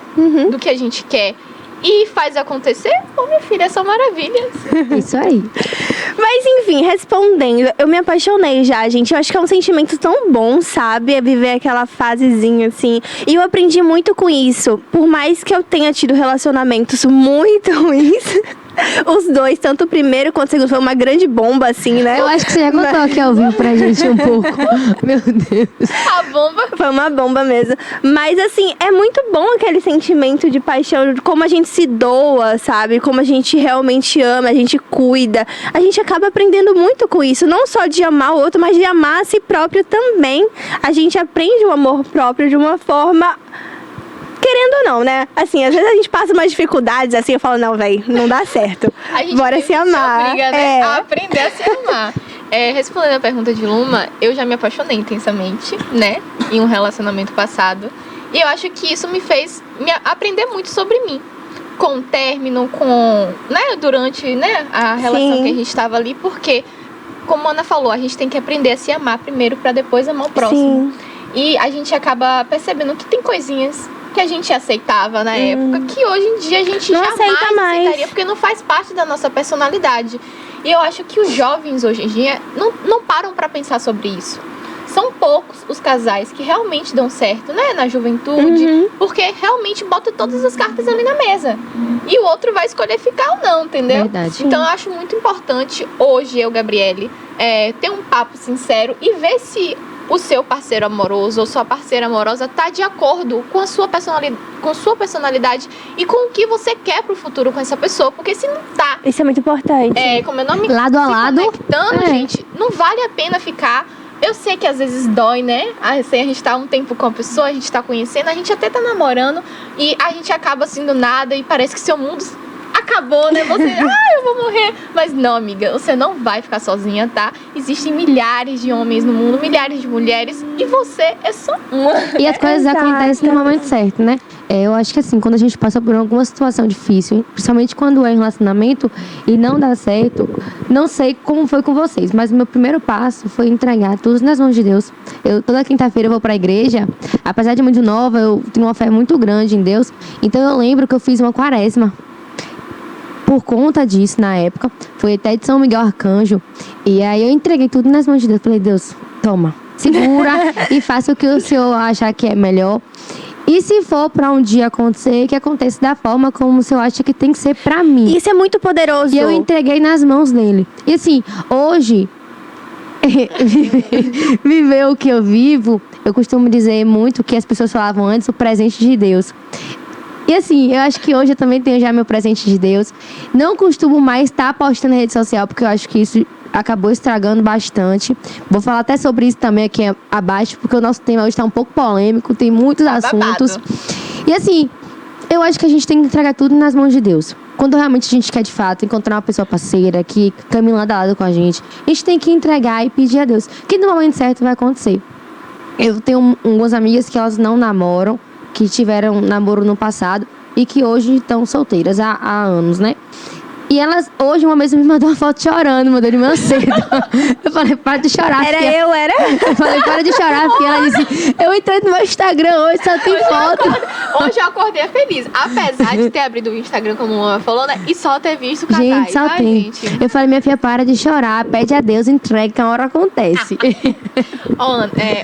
Do que a gente quer e faz acontecer, ô minha filha, são maravilhas. Isso aí. Mas enfim, respondendo, eu me apaixonei já, gente. Eu acho que é um sentimento tão bom, sabe? É viver aquela fasezinha assim. E eu aprendi muito com isso. Por mais que eu tenha tido relacionamentos muito ruins, os dois, tanto o primeiro quanto o segundo, foi uma grande bomba, assim, né? Eu acho que você já contou aqui ao vivo pra gente um pouco. Meu Deus. A bomba. Foi uma bomba mesmo. Mas, assim, é muito bom aquele sentimento de paixão, de como a gente se doa, sabe? Como a gente realmente ama, a gente cuida. A gente acaba aprendendo muito com isso. Não só de amar o outro, mas de amar a si próprio também. A gente aprende o amor próprio de uma forma... Querendo ou não, né? Assim, às vezes a gente passa umas dificuldades, assim, eu falo, não, velho, não dá certo. A gente Bora meio se que amar. Se obriga, né, É. a aprender a se amar. Respondendo a pergunta de Luma, eu já me apaixonei intensamente, né? Em um relacionamento passado. E eu acho que isso me fez aprender muito sobre mim. Com o término, né? Durante, né, a relação Sim. que a gente estava ali. Porque, como a Ana falou, a gente tem que aprender a se amar primeiro pra depois amar o próximo. Sim. E a gente acaba percebendo que tem coisinhas que a gente aceitava na época, que hoje em dia a gente Não jamais aceita mais. aceitaria, porque não faz parte da nossa personalidade. E eu acho que os jovens hoje em dia não param pra pensar sobre isso. São poucos os casais que realmente dão certo, né, na juventude, porque realmente bota todas as cartas ali na mesa. E o outro vai escolher ficar ou não, entendeu? Verdade. Então eu acho muito importante hoje, eu, Gabriele, ter um papo sincero e ver se o seu parceiro amoroso ou sua parceira amorosa tá de acordo com a sua personalidade e com o que você quer pro futuro com essa pessoa. Porque se não tá, Isso é muito importante. como eu não me Lado a se lado, conectando, gente, não vale a pena ficar. Eu sei que às vezes dói, né? Assim, a gente tá um tempo com a pessoa, a gente tá conhecendo, a gente até tá namorando e a gente acaba assim do nada e parece que seu mundo acabou, né? Você, eu vou morrer. Mas não, amiga, você não vai ficar sozinha, tá? Existem milhares de homens no mundo, milhares de mulheres e você é só uma. E as coisas Exato. acontecem no momento certo, né? Eu acho que assim, quando a gente passa por alguma situação difícil, principalmente quando é em relacionamento e não dá certo, não sei como foi com vocês, mas o meu primeiro passo foi entregar tudo nas mãos de Deus. Toda quinta-feira eu vou pra igreja, apesar de muito nova, eu tenho uma fé muito grande em Deus, então eu lembro que eu fiz uma quaresma. Por conta disso, na época, foi até de São Miguel Arcanjo. E aí eu entreguei tudo nas mãos de Deus. Falei, Deus, toma, segura e faça o que o Senhor achar que é melhor. E E se for pra um dia acontecer, que aconteça da forma como você acha que tem que ser pra mim. Isso é muito poderoso. E eu entreguei nas mãos dele. E assim, hoje, viver o que eu vivo, eu costumo dizer muito que as pessoas falavam antes, o presente de Deus. E assim, eu acho que hoje eu também tenho já meu presente de Deus. Não costumo mais estar postando na rede social, porque eu acho que isso acabou estragando bastante. Vou falar até sobre isso também aqui abaixo, porque o nosso tema hoje está um pouco polêmico, tem muitos assuntos. E assim, eu acho que a gente tem que entregar tudo nas mãos de Deus. Quando realmente a gente quer, de fato, encontrar uma pessoa parceira que caminha lado a lado com a gente tem que entregar e pedir a Deus, que no momento certo vai acontecer. Eu tenho algumas amigas que elas não namoram, que tiveram namoro no passado e que hoje estão solteiras há anos, né? E elas, hoje, uma vez me mandou uma foto chorando, mandou de manhã cedo. Eu falei, para de chorar, Era filha. Eu falei, para de chorar, filha. Ela disse, eu entrei no meu Instagram hoje, só tem foto. Hoje eu acordei feliz. Apesar de ter abrido o Instagram, como a Mama falou, né? E só ter visto casais, Gente, só tá, tem. gente? Eu falei, minha filha, para de chorar, pede a Deus, entrega, que a hora acontece.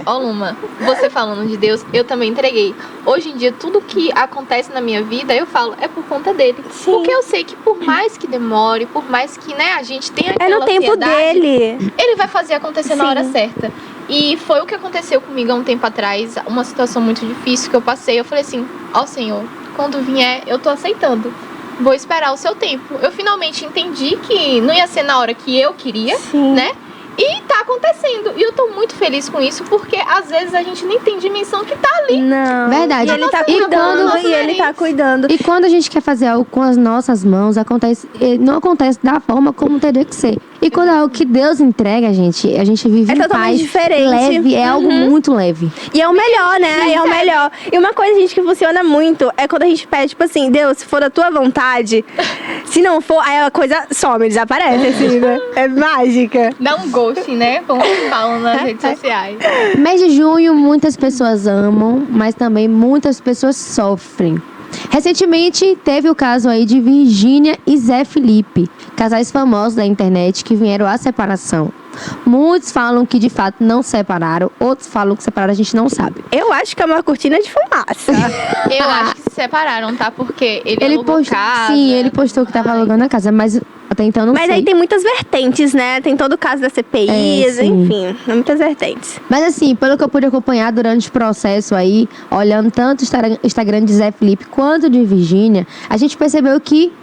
Ó, Luma, você falando de Deus, eu também entreguei. Hoje em dia, tudo que acontece na minha vida, eu falo, é por conta dele. Sim. Porque eu sei que por mais que demore, por mais que, né, a gente tenha aquela É no tempo ansiedade, dele. ele vai fazer acontecer na Sim. hora certa. E foi o que aconteceu comigo há um tempo atrás, uma situação muito difícil que eu passei. Eu falei assim, ó Senhor, quando vier, eu tô aceitando. Vou esperar o seu tempo. Eu finalmente entendi que não ia ser na hora que eu queria, Sim. né? E tá acontecendo. E eu tô muito feliz com isso, porque às vezes a gente nem tem dimensão que tá ali. Não. Verdade. E ele tá E cuidando, quando- e ele tá cuidando. E quando a gente quer fazer algo com as nossas mãos, não acontece da forma como teria que ser. E quando é algo que Deus entrega, a gente vive É em totalmente paz, diferente. leve, é algo muito leve. E é o melhor, né? É o melhor. E uma coisa, gente, que funciona muito é quando a gente pede, tipo assim, Deus, se for da tua vontade, se não for, aí a coisa some, desaparece, assim, né? É mágica. Dá um ghosting, né? Como falam nas redes sociais. Mês de junho, muitas pessoas amam, mas também muitas pessoas sofrem. Recentemente, teve o caso aí de Virgínia e Zé Felipe, casais famosos da internet que vieram à separação. Muitos falam que de fato não separaram, outros falam que separaram, a gente não sabe. Eu acho que é uma cortina de fumaça. Eu acho que se separaram, tá? Porque ele alugou postou, casa. sim, ele postou que tava alugando a casa, mas até então não Mas sei. aí tem muitas vertentes, né? Tem todo o caso da CPI, É, sim. enfim, muitas vertentes. Mas assim, pelo que eu pude acompanhar durante o processo aí, olhando tanto o Instagram de Zé Felipe quanto de Virgínia, a gente percebeu que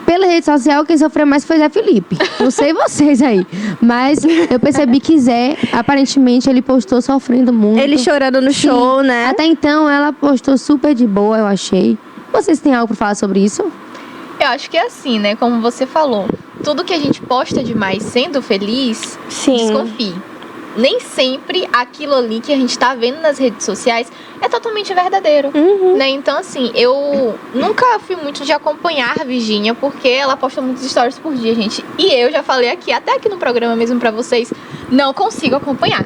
pela rede social, quem sofreu mais foi Zé Felipe. Não sei vocês aí. Mas eu percebi que Zé, aparentemente, ele postou sofrendo muito. Ele chorando no Sim. show, né? Até então, ela postou super de boa, eu achei. Vocês têm algo pra falar sobre isso? Eu acho que é assim, né? Como você falou. Tudo que a gente posta demais sendo feliz, Sim. desconfie. Nem sempre aquilo ali que a gente tá vendo nas redes sociais é totalmente verdadeiro, né? Então, assim, eu nunca fui muito de acompanhar a Virgínia, porque ela posta muitos stories por dia, gente. E eu já falei aqui, até aqui no programa mesmo pra vocês, não consigo acompanhar.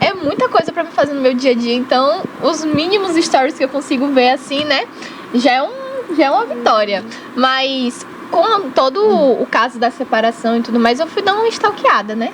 É muita coisa pra me fazer no meu dia a dia, então os mínimos stories que eu consigo ver, assim, né? Já é uma vitória. Mas com todo o caso da separação e tudo mais, eu fui dar uma stalkeada, né?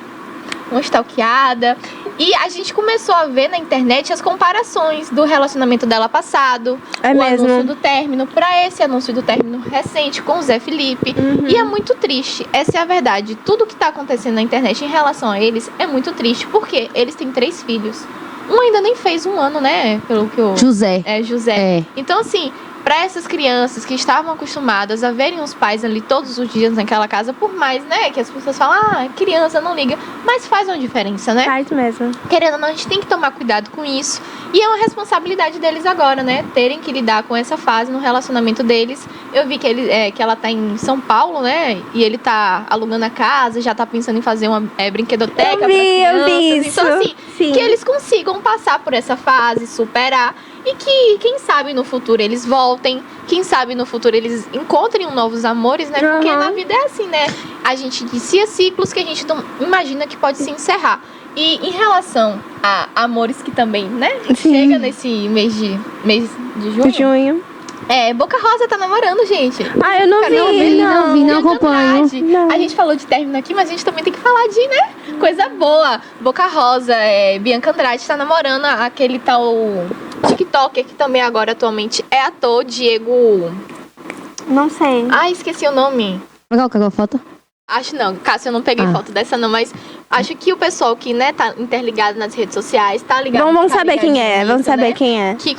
Uma stalkeada. E a gente começou a ver na internet as comparações do relacionamento dela passado, É o mesmo. anúncio do término pra esse anúncio do término recente com o Zé Felipe. E é muito triste, essa é a verdade. Tudo que tá acontecendo na internet em relação a eles é muito triste, porque eles têm 3 filhos. Um ainda nem fez 1 ano, né? Pelo que eu... José. É, José. É. Então, assim, para essas crianças que estavam acostumadas a verem os pais ali todos os dias naquela casa, por mais, né, que as pessoas falam, criança não liga, mas faz uma diferença, né? Faz mesmo. Querendo ou não, a gente tem que tomar cuidado com isso. E é uma responsabilidade deles agora, né? Terem que lidar com essa fase no relacionamento deles. Eu vi que ela tá em São Paulo, né? E ele tá alugando a casa, já tá pensando em fazer uma brinquedoteca para crianças. Eu vi isso. Então, assim, Sim. que eles consigam passar por essa fase, superar. E que, quem sabe, no futuro eles voltem. Quem sabe, no futuro eles encontrem novos amores, né? Porque Uhum. na vida é assim, né? A gente inicia ciclos que a gente não imagina que pode se encerrar. E em relação a amores que também, né? Sim. Chega nesse mês de junho. Junho. Boca Rosa tá namorando, gente. Ah, eu não vi. Não Bianca acompanho. Andrade. Não. A gente falou de término aqui, mas a gente também tem que falar de, né? Coisa boa. Boca Rosa, Bianca Andrade tá namorando aquele tal TikToker, que também agora atualmente é ator, Diego... Não sei. Esqueci o nome. Qual que é a foto? Acho não, Cássio, eu não peguei foto dessa não, mas acho que o pessoal que, né, tá interligado nas redes sociais, tá ligado. Vamos saber quem é, vamos saber quem é. Que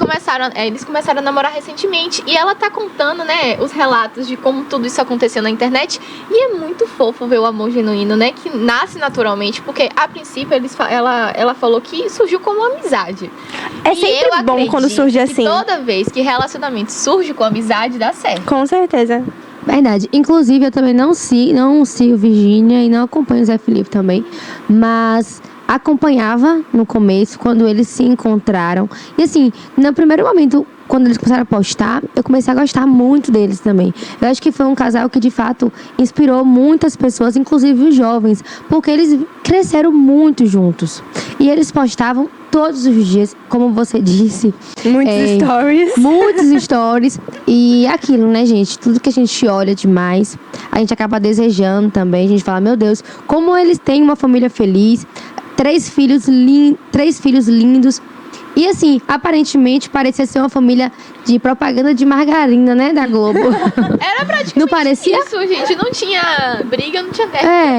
eles começaram a namorar recentemente e ela tá contando, né, os relatos de como tudo isso aconteceu na internet e é muito fofo ver o amor genuíno, né, que nasce naturalmente, porque a princípio ela falou que surgiu como amizade. É sempre bom quando surge assim. Toda vez que relacionamento surge com amizade, dá certo. Com certeza. Verdade. Inclusive, eu também não sigo Virgínia e não acompanho o Zé Felipe também. Mas acompanhava no começo, quando eles se encontraram. E assim, no primeiro momento, quando eles começaram a postar, eu comecei a gostar muito deles também. Eu acho que foi um casal que, de fato, inspirou muitas pessoas, inclusive os jovens. Porque eles cresceram muito juntos. E eles postavam todos os dias, como você disse. Muitos stories. Muitos stories. E aquilo, né, gente? Tudo que a gente olha demais, a gente acaba desejando também. A gente fala, meu Deus, como eles têm uma família feliz, três filhos lindos. E assim, aparentemente parecia ser uma família de propaganda de margarina, né, da Globo. Era praticamente não parecia? Isso, gente. Não tinha briga, não tinha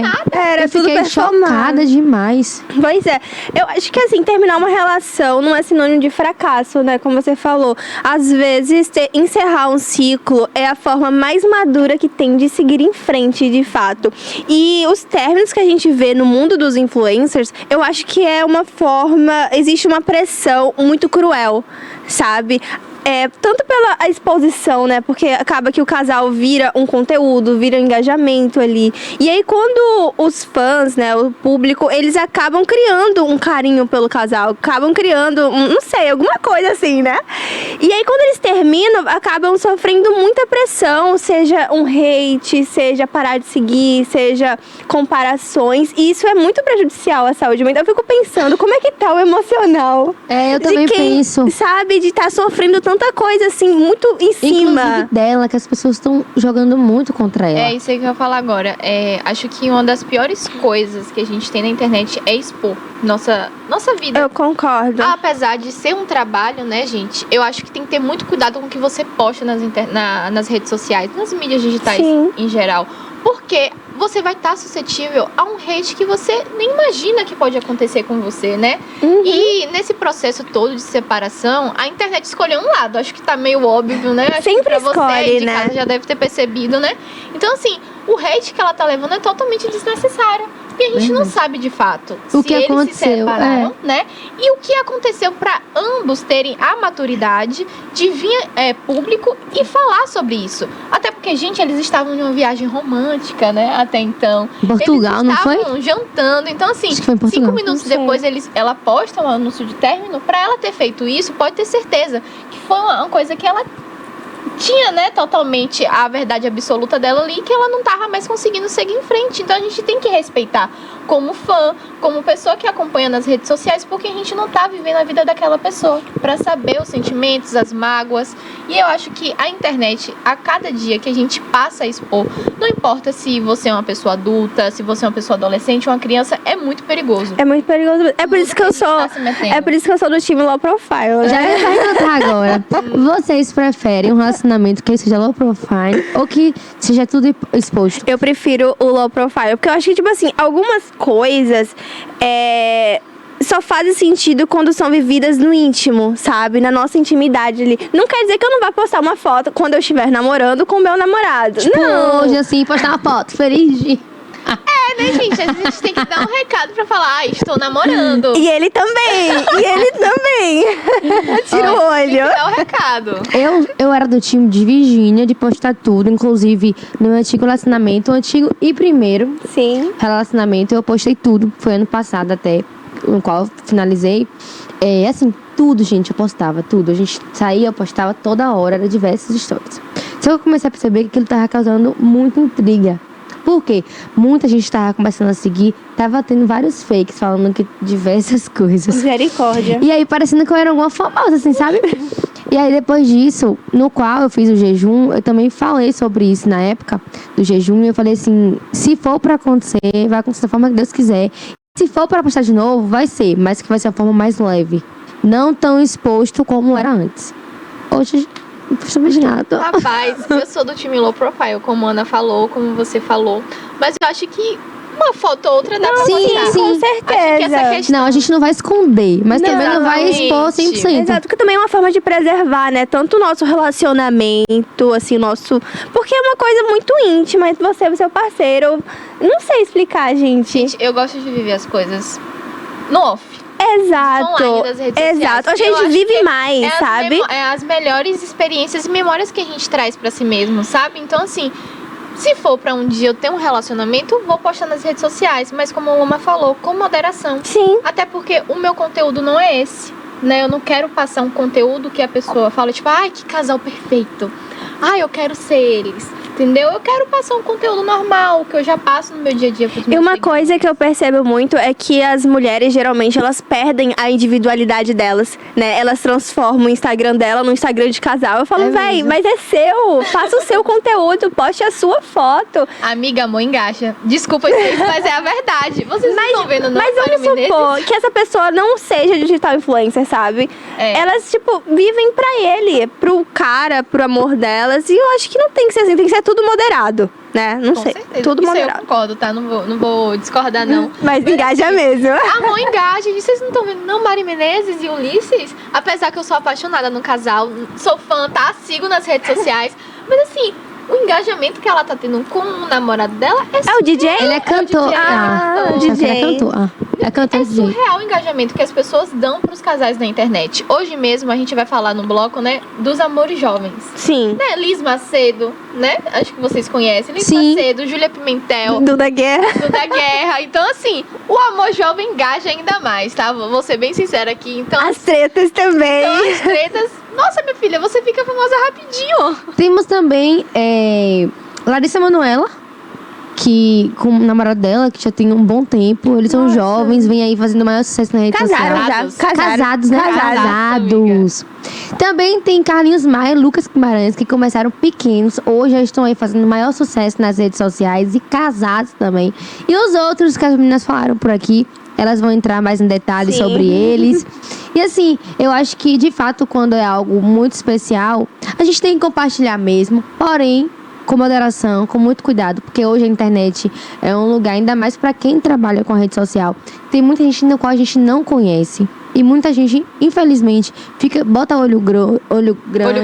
nada. Era tudo fiquei chocada demais. Pois é. Eu acho que, assim, terminar uma relação não é sinônimo de fracasso, né? Como você falou. Às vezes, encerrar um ciclo é a forma mais madura que tem de seguir em frente, de fato. E os términos que a gente vê no mundo dos influencers, eu acho que é uma forma... Existe uma pressão muito cruel, sabe? Tanto pela exposição, né? Porque acaba que o casal vira um conteúdo, vira um engajamento ali. E aí, quando os fãs, né, o público, eles acabam criando um carinho pelo casal, acabam criando, não sei, alguma coisa assim, né? E aí, quando eles terminam, acabam sofrendo muita pressão, seja um hate, seja parar de seguir, seja comparações. E isso é muito prejudicial à saúde mental. Eu fico pensando, como é que tá o emocional? Eu também penso. Sabe, de estar sofrendo tanta coisa, assim, muito em cima. Inclusive dela, que as pessoas estão jogando muito contra ela. É isso aí que eu ia falar agora. Acho que uma das piores coisas que a gente tem na internet é expor nossa vida. Eu concordo. Apesar de ser um trabalho, né, gente? Eu acho que tem que ter muito cuidado com o que você posta nas redes sociais, nas mídias digitais em geral. Porque você vai estar suscetível a um hate que você nem imagina que pode acontecer com você, né? E nesse processo todo de separação, a internet escolheu um lado. Acho que tá meio óbvio, né? Acho Sempre que pra escolhe, você de né? casa já deve ter percebido, né? Então, assim, o hate que ela tá levando é totalmente desnecessário. E a gente não sabe de fato O se que eles aconteceu, se separaram, né? E o que aconteceu para ambos terem a maturidade de vir público e falar sobre isso. Até porque, gente, eles estavam em uma viagem romântica, né? Até então. Em Portugal, eles não foi? estavam jantando. Então, assim, Acho que foi em Portugal. 5 minutos depois ela posta um anúncio de término. Para ela ter feito isso, pode ter certeza que foi uma coisa que ela tinha, né, totalmente a verdade absoluta dela ali, que ela não tava mais conseguindo seguir em frente. Então a gente tem que respeitar como fã, como pessoa que acompanha nas redes sociais, porque a gente não tá vivendo a vida daquela pessoa, para saber os sentimentos, as mágoas. E eu acho que a internet, a cada dia que a gente passa a expor, não importa se você é uma pessoa adulta, se você é uma pessoa adolescente, uma criança, é muito perigoso. É muito perigoso. É por isso que eu sou. É por isso que eu sou do time low profile, Já né? ia perguntar agora. Vocês preferem um relacionamento que seja low profile ou que seja tudo exposto? Eu prefiro o low profile, porque eu acho que, tipo assim, algumas coisas só fazem sentido quando são vividas no íntimo, sabe? Na nossa intimidade ali. Não quer dizer que eu não vá postar uma foto quando eu estiver namorando com o meu namorado. Tipo, não. hoje, assim, postar uma foto feliz de... Né, gente? A gente tem que dar um recado pra falar, estou namorando. E ele também. Tira o olho. Tem que dar o recado. Eu era do time de Virgínia, de postar tudo. Inclusive, no meu antigo relacionamento, o antigo e primeiro relacionamento, eu postei tudo. Foi ano passado até, no qual eu finalizei. Assim, tudo, gente, eu postava, tudo. A gente saía, eu postava toda hora, era diversas histórias. Só que eu comecei a perceber que aquilo tava causando muita intriga. Por quê? Muita gente tava começando a seguir, tava tendo vários fakes falando que diversas coisas. Misericórdia. E aí, parecendo que eu era alguma famosa, assim, sabe? E aí, depois disso, no qual eu fiz o jejum, eu também falei sobre isso na época do jejum. E eu falei assim, se for pra acontecer, vai acontecer da forma que Deus quiser. Se for pra postar de novo, vai ser, mas que vai ser a forma mais leve. não tão exposto como era antes. Hoje, não custa imaginar. Rapaz, eu sou do time low profile, como a Ana falou, como você falou. Mas eu acho que uma foto ou outra dá pra sim, mostrar. sim. Com certeza. Acho que essa questão... Não, a gente não vai esconder, mas também não vai expor 100%. Exato, porque também é uma forma de preservar, né? Tanto o nosso relacionamento, assim, nosso... Porque é uma coisa muito íntima entre você e seu parceiro. Não sei explicar, gente. Gente, eu gosto de viver as coisas no off. Exato. Online das redes sociais. Exato. A Eu gente acho vive que mais, sabe? É as melhores experiências e memórias que a gente traz pra si mesmo, sabe? Então, assim, se for pra um dia eu ter um relacionamento, vou postar nas redes sociais. Mas como a Luma falou, com moderação. Sim. Até porque o meu conteúdo não é esse, né? Eu não quero passar um conteúdo que a pessoa fala, tipo, ai, que casal perfeito. Ai, eu quero ser eles. Entendeu? Eu quero passar um conteúdo normal, que eu já passo no meu dia a dia pros meus E uma seguidores. coisa que eu percebo muito é que as mulheres, geralmente, elas perdem a individualidade delas, né? Elas transformam o Instagram dela no Instagram de casal. Eu falo, véi, mas é seu. Faça o seu conteúdo, poste a sua foto. Amiga, amor, engaja. Desculpa isso, mas é a verdade. Vocês não estão vendo, não? Mas vamos supor que essa pessoa não seja digital influencer, sabe? É. Elas, tipo, vivem pra ele, pro cara, pro amor delas. E eu acho que não tem que ser assim, tem que ser tudo moderado, né? Não Com sei. certeza. Tudo Isso moderado. eu concordo, tá? Não vou discordar, não. Mas engaja mesmo. Amor, engaja. E vocês não estão vendo, não? Mari Menezes e Ulisses? Apesar que eu sou apaixonada no casal, sou fã, tá? Sigo nas redes sociais. Mas assim, o engajamento que ela tá tendo com o namorado dela é É o DJ? Ele é cantor. DJ. Ah, o DJ. chefe é cantor. É cantor É DJ. surreal o engajamento que as pessoas dão pros casais na internet. Hoje mesmo a gente vai falar no bloco, né, dos amores jovens. Sim. Né, Liz Macedo, né? Acho que vocês conhecem. Liz Sim. Macedo, Júlia Pimentel, Duda Guerra. da Guerra. Então, assim, o amor jovem engaja ainda mais, tá? Vou ser bem sincera aqui. Então, As tretas também. então as tretas... Nossa, minha filha, você fica famosa rapidinho. Temos também Larissa Manoela, que com o namorado dela, que já tem um bom tempo. Eles são jovens, vêm aí fazendo o maior sucesso na rede Casaram social. já. Casados, né? Casados. Também tem Carlinhos Maia e Lucas Guimarães, que começaram pequenos. Hoje já estão aí fazendo o maior sucesso nas redes sociais e casados também. E os outros que as meninas falaram por aqui, elas vão entrar mais em detalhes Sim. sobre eles. E assim, eu acho que de fato, quando é algo muito especial, a gente tem que compartilhar mesmo. Porém, com moderação, com muito cuidado, porque hoje a internet é um lugar, ainda mais para quem trabalha com a rede social. Tem muita gente no qual a gente não conhece. E muita gente, infelizmente, bota olho grande, olho gordo,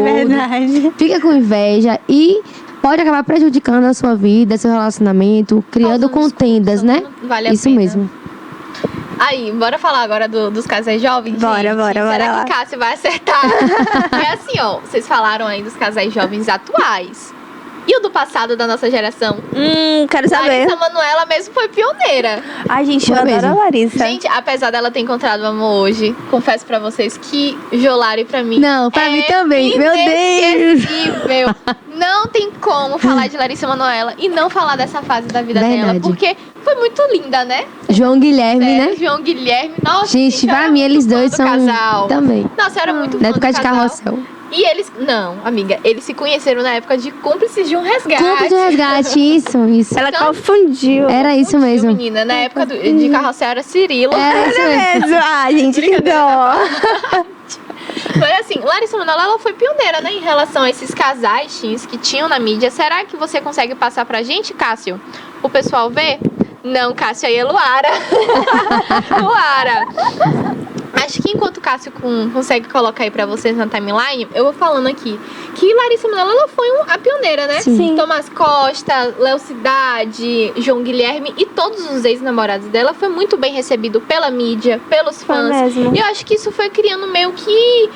verdade. fica com inveja e pode acabar prejudicando a sua vida, seu relacionamento, criando Causando contendas, né? discussão, vale a Isso pena. mesmo. Aí, bora falar agora dos casais jovens? Bora, gente? bora Será lá. que Cássio vai acertar? É assim, ó, vocês falaram aí dos casais jovens atuais. E o do passado da nossa geração? Quero saber. Larissa Manoela mesmo foi pioneira. Ai, gente, eu Foi adoro mesmo. a Larissa. Gente, apesar dela ter encontrado o amor hoje, confesso pra vocês que Jolari pra mim Não, pra mim também. Meu Deus! inesquecível. Não tem como falar de Larissa Manoela e não falar dessa fase da vida dela, Verdade. porque foi muito linda, né? João Guilherme, Sério, né? João Guilherme. Nossa, Gente, eu pra era mim muito eles fã dois do são casal. também. Nossa, eu era muito fã Na época do de casal. Carrossel. E eles... Não, amiga, eles se conheceram na época de Cúmplices de um Resgate. Campo de resgate, isso. Ela Então- confundiu. Era isso Confundiu, mesmo. menina, na época de Carrossel era Cirilo. Era isso mesmo. Mesmo. Ah, gente, que dó. Mas assim, Larissa Manoela, ela foi pioneira, né, em relação a esses casais teens que tinham na mídia. Será que você consegue passar pra gente, Cássio? O pessoal vê? Não, Cássio, aí é Luara. Luara. Acho que enquanto o Cássio consegue colocar aí pra vocês na timeline, eu vou falando aqui que Larissa Manoela, ela foi a pioneira, né? Sim. Tomás Costa, Léo Cidade, João Guilherme e todos os ex-namorados dela foi muito bem recebido pela mídia, pelos Foi fãs. mesmo. E eu acho que isso foi criando meio que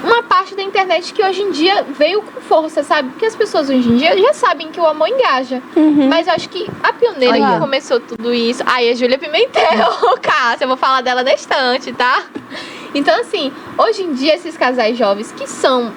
uma parte da internet que hoje em dia veio com força, sabe? Porque as pessoas hoje em dia já sabem que o amor engaja. Mas eu acho que a pioneira Olha. que começou tudo isso... Aí a Júlia Pimentel, Cássia, eu vou falar dela na estante, tá? Então, assim, hoje em dia esses casais jovens que são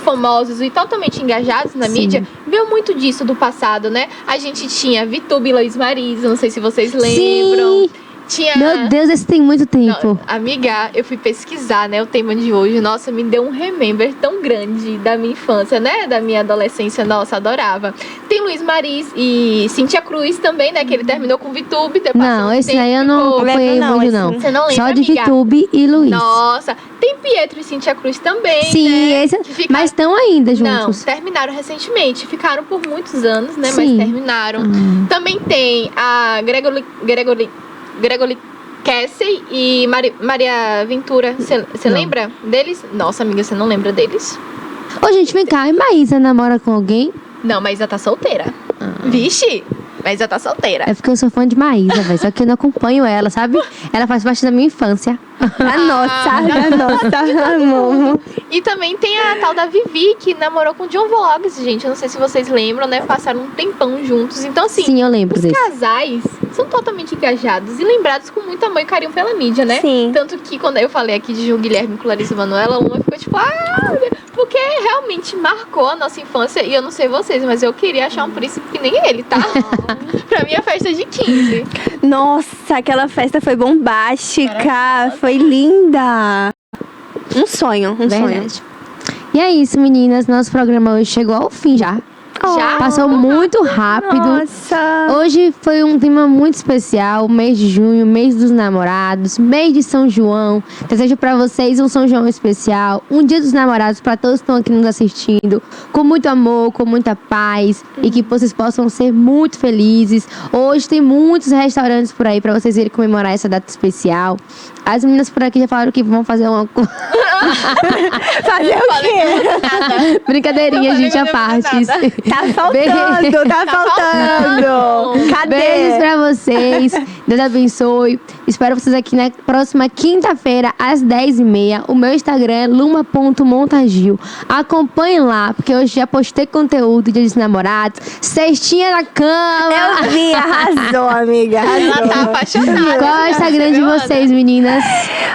famosos e totalmente engajados na Sim. mídia, veio muito disso do passado, né? A gente tinha Vitube e Laís Marisa, não sei se vocês lembram. Sim. Tinha... Meu Deus, esse tem muito tempo. Não, amiga, eu fui pesquisar, né, o tema de hoje. Nossa, me deu um remember tão grande da minha infância, né, da minha adolescência. Nossa, adorava. Tem Luiz Maris e Cíntia Cruz também, né, que ele terminou com VTube. Não, esse aí eu não acompanhei muito, não. Você não lembra, só de amiga? VTube e Luiz. Nossa, tem Pietro e Cíntia Cruz também, Sim, né? esse... mas estão ainda juntos. Não, terminaram recentemente. Ficaram por muitos anos, né, Sim. mas terminaram. Também tem a Gregory Casey e Maria Ventura. Você lembra deles? Nossa, amiga, você não lembra deles? Ô, gente, vem cá. E Maísa namora com alguém? Não, mas já tá solteira. Vixe, mas já tá solteira. É porque eu sou fã de Maísa, velho. Só que eu não acompanho ela, sabe? Ela faz parte da minha infância. A nossa, amor. E também tem a tal da Vivi, que namorou com o John Vlogs, gente. Eu não sei se vocês lembram, né? Passaram um tempão juntos. Então, assim, Sim, eu lembro os desse. casais são totalmente engajados e lembrados com muito amor e carinho pela mídia, né? Sim. Tanto que quando eu falei aqui de João Guilherme com Larissa Manoela, uma ficou tipo, porque realmente marcou a nossa infância. E eu não sei vocês, mas eu queria achar um príncipe que nem ele, tá? Pra minha festa de 15. Nossa, aquela festa foi bombástica, foi linda. Um sonho, um sonho. Verdade. E é isso, meninas. Nosso programa hoje chegou ao fim já. Já? Passou muito rápido. Nossa. Hoje foi um tema muito especial, mês de junho, mês dos namorados, mês de São João. Desejo pra vocês um São João especial, um dia dos namorados pra todos que estão aqui nos assistindo, com muito amor, com muita paz e que vocês possam ser muito felizes. Hoje tem muitos restaurantes por aí pra vocês irem comemorar essa data especial. As meninas por aqui já falaram que vão fazer uma Fazer o quê? brincadeirinha, gente, à parte. Tá faltando, tá faltando. Cadê? Beijos pra vocês. Deus abençoe. Espero vocês aqui na próxima quinta-feira, às 10h30. O meu Instagram é luma.montagil. Acompanhem lá, porque hoje já postei conteúdo de Dia dos Namorados. Cestinha na cama. Eu vi, arrasou, amiga. Ela tá apaixonada. Qual é o Instagram de vocês, meninas?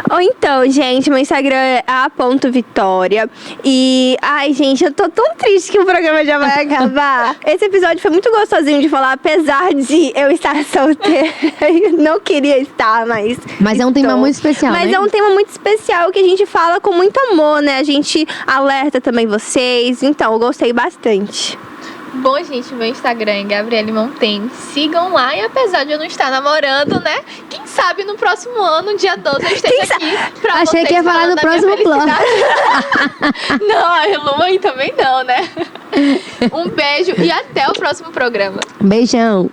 Ou então, gente, meu Instagram é a.vitória. E, ai, gente, eu tô tão triste que o programa já vai acabar. Esse episódio foi muito gostosinho de falar, apesar de eu estar solteira. Eu não queria estar, mas Mas é um tema estou. muito especial, Mas né? é um tema muito especial que a gente fala com muito amor, né? A gente alerta também vocês. Então, eu gostei bastante. Bom, gente, meu Instagram é Gabriele Montaigne. Sigam lá e apesar de eu não estar namorando, né? Quem sabe no próximo ano, dia 12, eu esteja aqui pra Achei vocês que ia falar falando no da minha próximo bloco. felicidade. Não, a Luma aí também não, né? Um beijo e até o próximo programa. Beijão.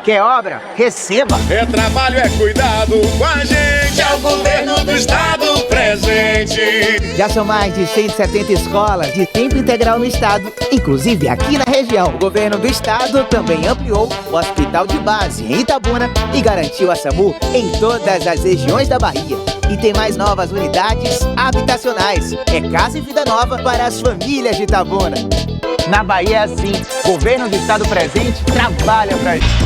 Quer obra? Receba! É trabalho, é cuidado com a gente, é o governo do estado presente. Já são mais de 170 escolas de tempo integral no estado, inclusive aqui na região. O governo do estado também ampliou o hospital de base em Itabuna e garantiu a SAMU em todas as regiões da Bahia. E tem mais novas unidades habitacionais. É casa e vida nova para as famílias de Itabuna. Na Bahia é assim, governo do estado presente trabalha pra gente.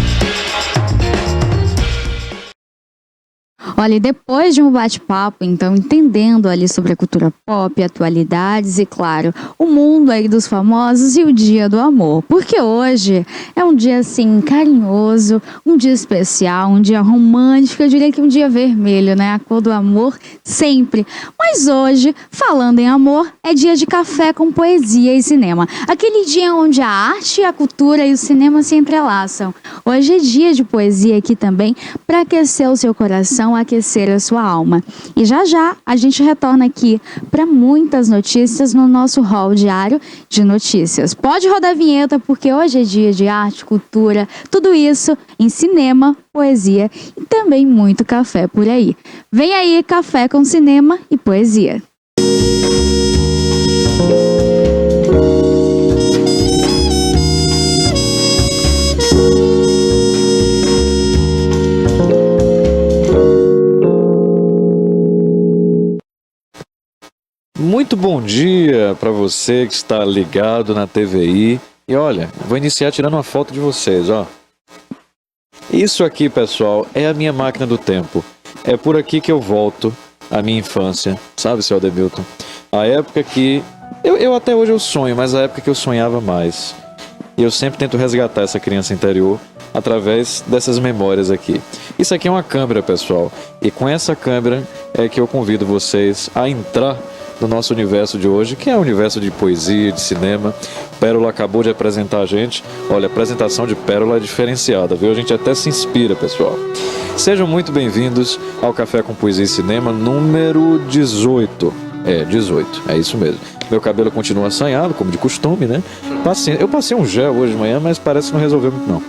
Olha, e depois de um bate-papo, então, entendendo ali sobre a cultura pop, atualidades e, claro, o mundo aí dos famosos e o Dia do Amor. Porque hoje é um dia, assim, carinhoso, um dia especial, um dia romântico, eu diria que um dia vermelho, né? A cor do amor sempre. Mas hoje, falando em amor, é dia de café com poesia e cinema. Aquele dia onde a arte, a cultura e o cinema se entrelaçam. Hoje é dia de poesia aqui também, para aquecer o seu coração, aquecer a sua alma. E já a gente retorna aqui para muitas notícias no nosso hall diário de notícias. Pode rodar a vinheta porque hoje é dia de arte, cultura, tudo isso em cinema, poesia e também muito café por aí. Vem aí, café com cinema e poesia. Muito bom dia para você que está ligado na TVI. E olha, vou iniciar tirando uma foto de vocês, ó. Isso aqui, pessoal, é a minha máquina do tempo. É por aqui que eu volto à minha infância, sabe, seu Ademilton? A época que... Eu até hoje eu sonho, mas a época que eu sonhava mais. E eu sempre tento resgatar essa criança interior através dessas memórias aqui. Isso aqui é uma câmera, pessoal. E com essa câmera é que eu convido vocês a entrar no nosso universo de hoje, que é o universo de poesia, de cinema. Pérola acabou de apresentar a gente. Olha, a apresentação de Pérola é diferenciada, viu? A gente até se inspira, pessoal. Sejam muito bem-vindos ao Café com Poesia e Cinema número 18. 18, é isso mesmo. Meu cabelo continua assanhado, como de costume, né? Eu passei um gel hoje de manhã, mas parece que não resolveu muito, não.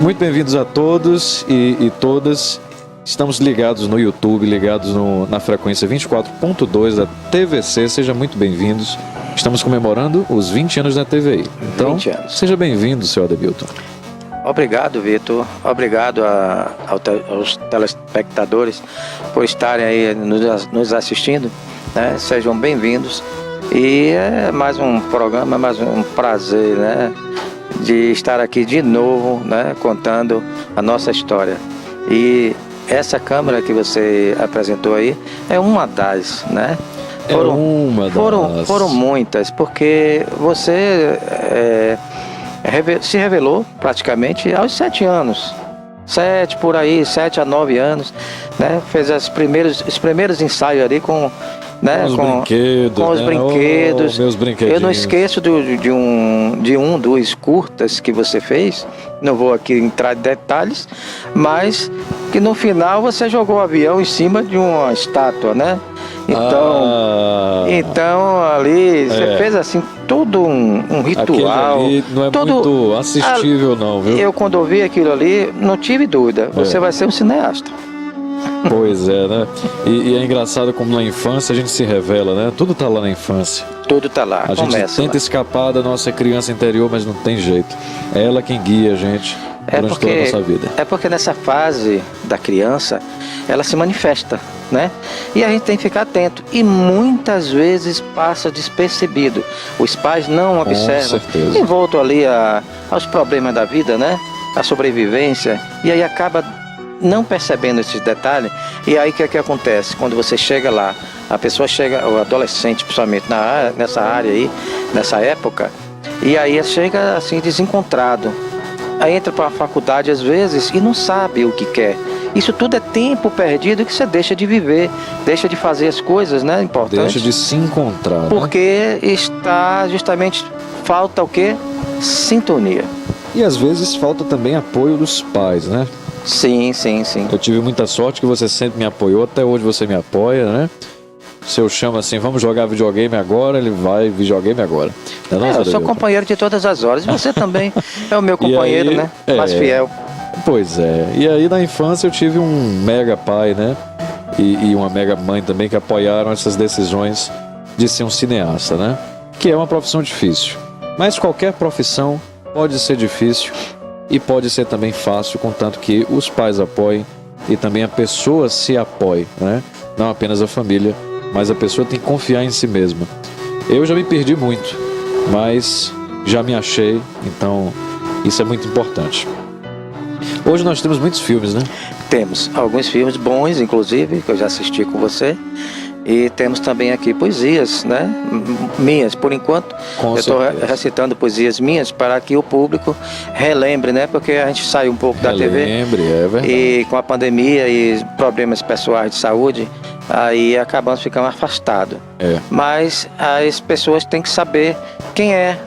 Muito bem-vindos a todos e todas. Estamos ligados no YouTube, ligados na frequência 24.2 da TVC. Sejam muito bem-vindos. Estamos comemorando os 20 anos da TVI. Então, seja bem-vindo, seu Ademilton. Obrigado, Vitor. Obrigado aos telespectadores por estarem aí nos assistindo, né? Sejam bem-vindos. E é mais um programa, mais um prazer, né, de estar aqui de novo, né, contando a nossa história. E essa câmera que você apresentou aí é uma das, né? Foram muitas, porque você se revelou praticamente aos 7 anos. 7 por aí, 7 a 9 anos, né? Fez os primeiros ensaios ali com os brinquedos. Meus brinquedinhos. Eu não esqueço de dos curtas que você fez. Não vou aqui entrar em detalhes, mas que no final você jogou o avião em cima de uma estátua, né? Então ali você fez assim todo um ritual. Aquele ali não é muito assistível, não, viu? Eu quando ouvi aquilo ali não tive dúvida. Você vai ser um cineasta. Pois é, né? E é engraçado como na infância a gente se revela, né? Tudo tá lá na infância. Tudo tá lá. A gente tenta escapar da nossa criança interior, mas não tem jeito. É ela quem guia a gente durante toda a nossa vida. É porque nessa fase da criança, ela se manifesta, né? E a gente tem que ficar atento. E muitas vezes passa despercebido. Os pais não observam. Com certeza. E voltam ali aos problemas da vida, né? A sobrevivência. E aí acaba não percebendo esses detalhes. E aí o que acontece? Quando você chega lá, a pessoa chega, o adolescente principalmente nessa área aí, nessa época, e aí chega assim desencontrado. Aí entra para a faculdade às vezes e não sabe o que quer. Isso tudo é tempo perdido que você deixa de viver, deixa de fazer as coisas, né, importantes. Deixa de se encontrar, porque está justamente, falta o quê? Sintonia. E às vezes falta também apoio dos pais, né? Sim. Eu tive muita sorte que você sempre me apoiou, até hoje você me apoia, né? Se eu chamo assim, vamos jogar videogame agora, ele vai videogame agora. Eu sou companheiro de todas as horas, e você também é o meu companheiro, aí, né? Mais fiel. Pois é, e aí na infância eu tive um mega pai, né? E uma mega mãe também que apoiaram essas decisões de ser um cineasta, né? Que é uma profissão difícil, mas qualquer profissão pode ser difícil e pode ser também fácil, contanto que os pais apoiem e também a pessoa se apoie, né? Não apenas a família, mas a pessoa tem que confiar em si mesma. Eu já me perdi muito, mas já me achei, então isso é muito importante. Hoje nós temos muitos filmes, né? Temos alguns filmes bons, inclusive, que eu já assisti com você. E temos também aqui poesias, né? Minhas, por enquanto. Eu estou recitando poesias minhas para que o público relembre, né? Porque a gente sai um pouco da TV. Relembre, é verdade. E com a pandemia e problemas pessoais de saúde, aí acabamos ficando afastados. Mas as pessoas têm que saber quem é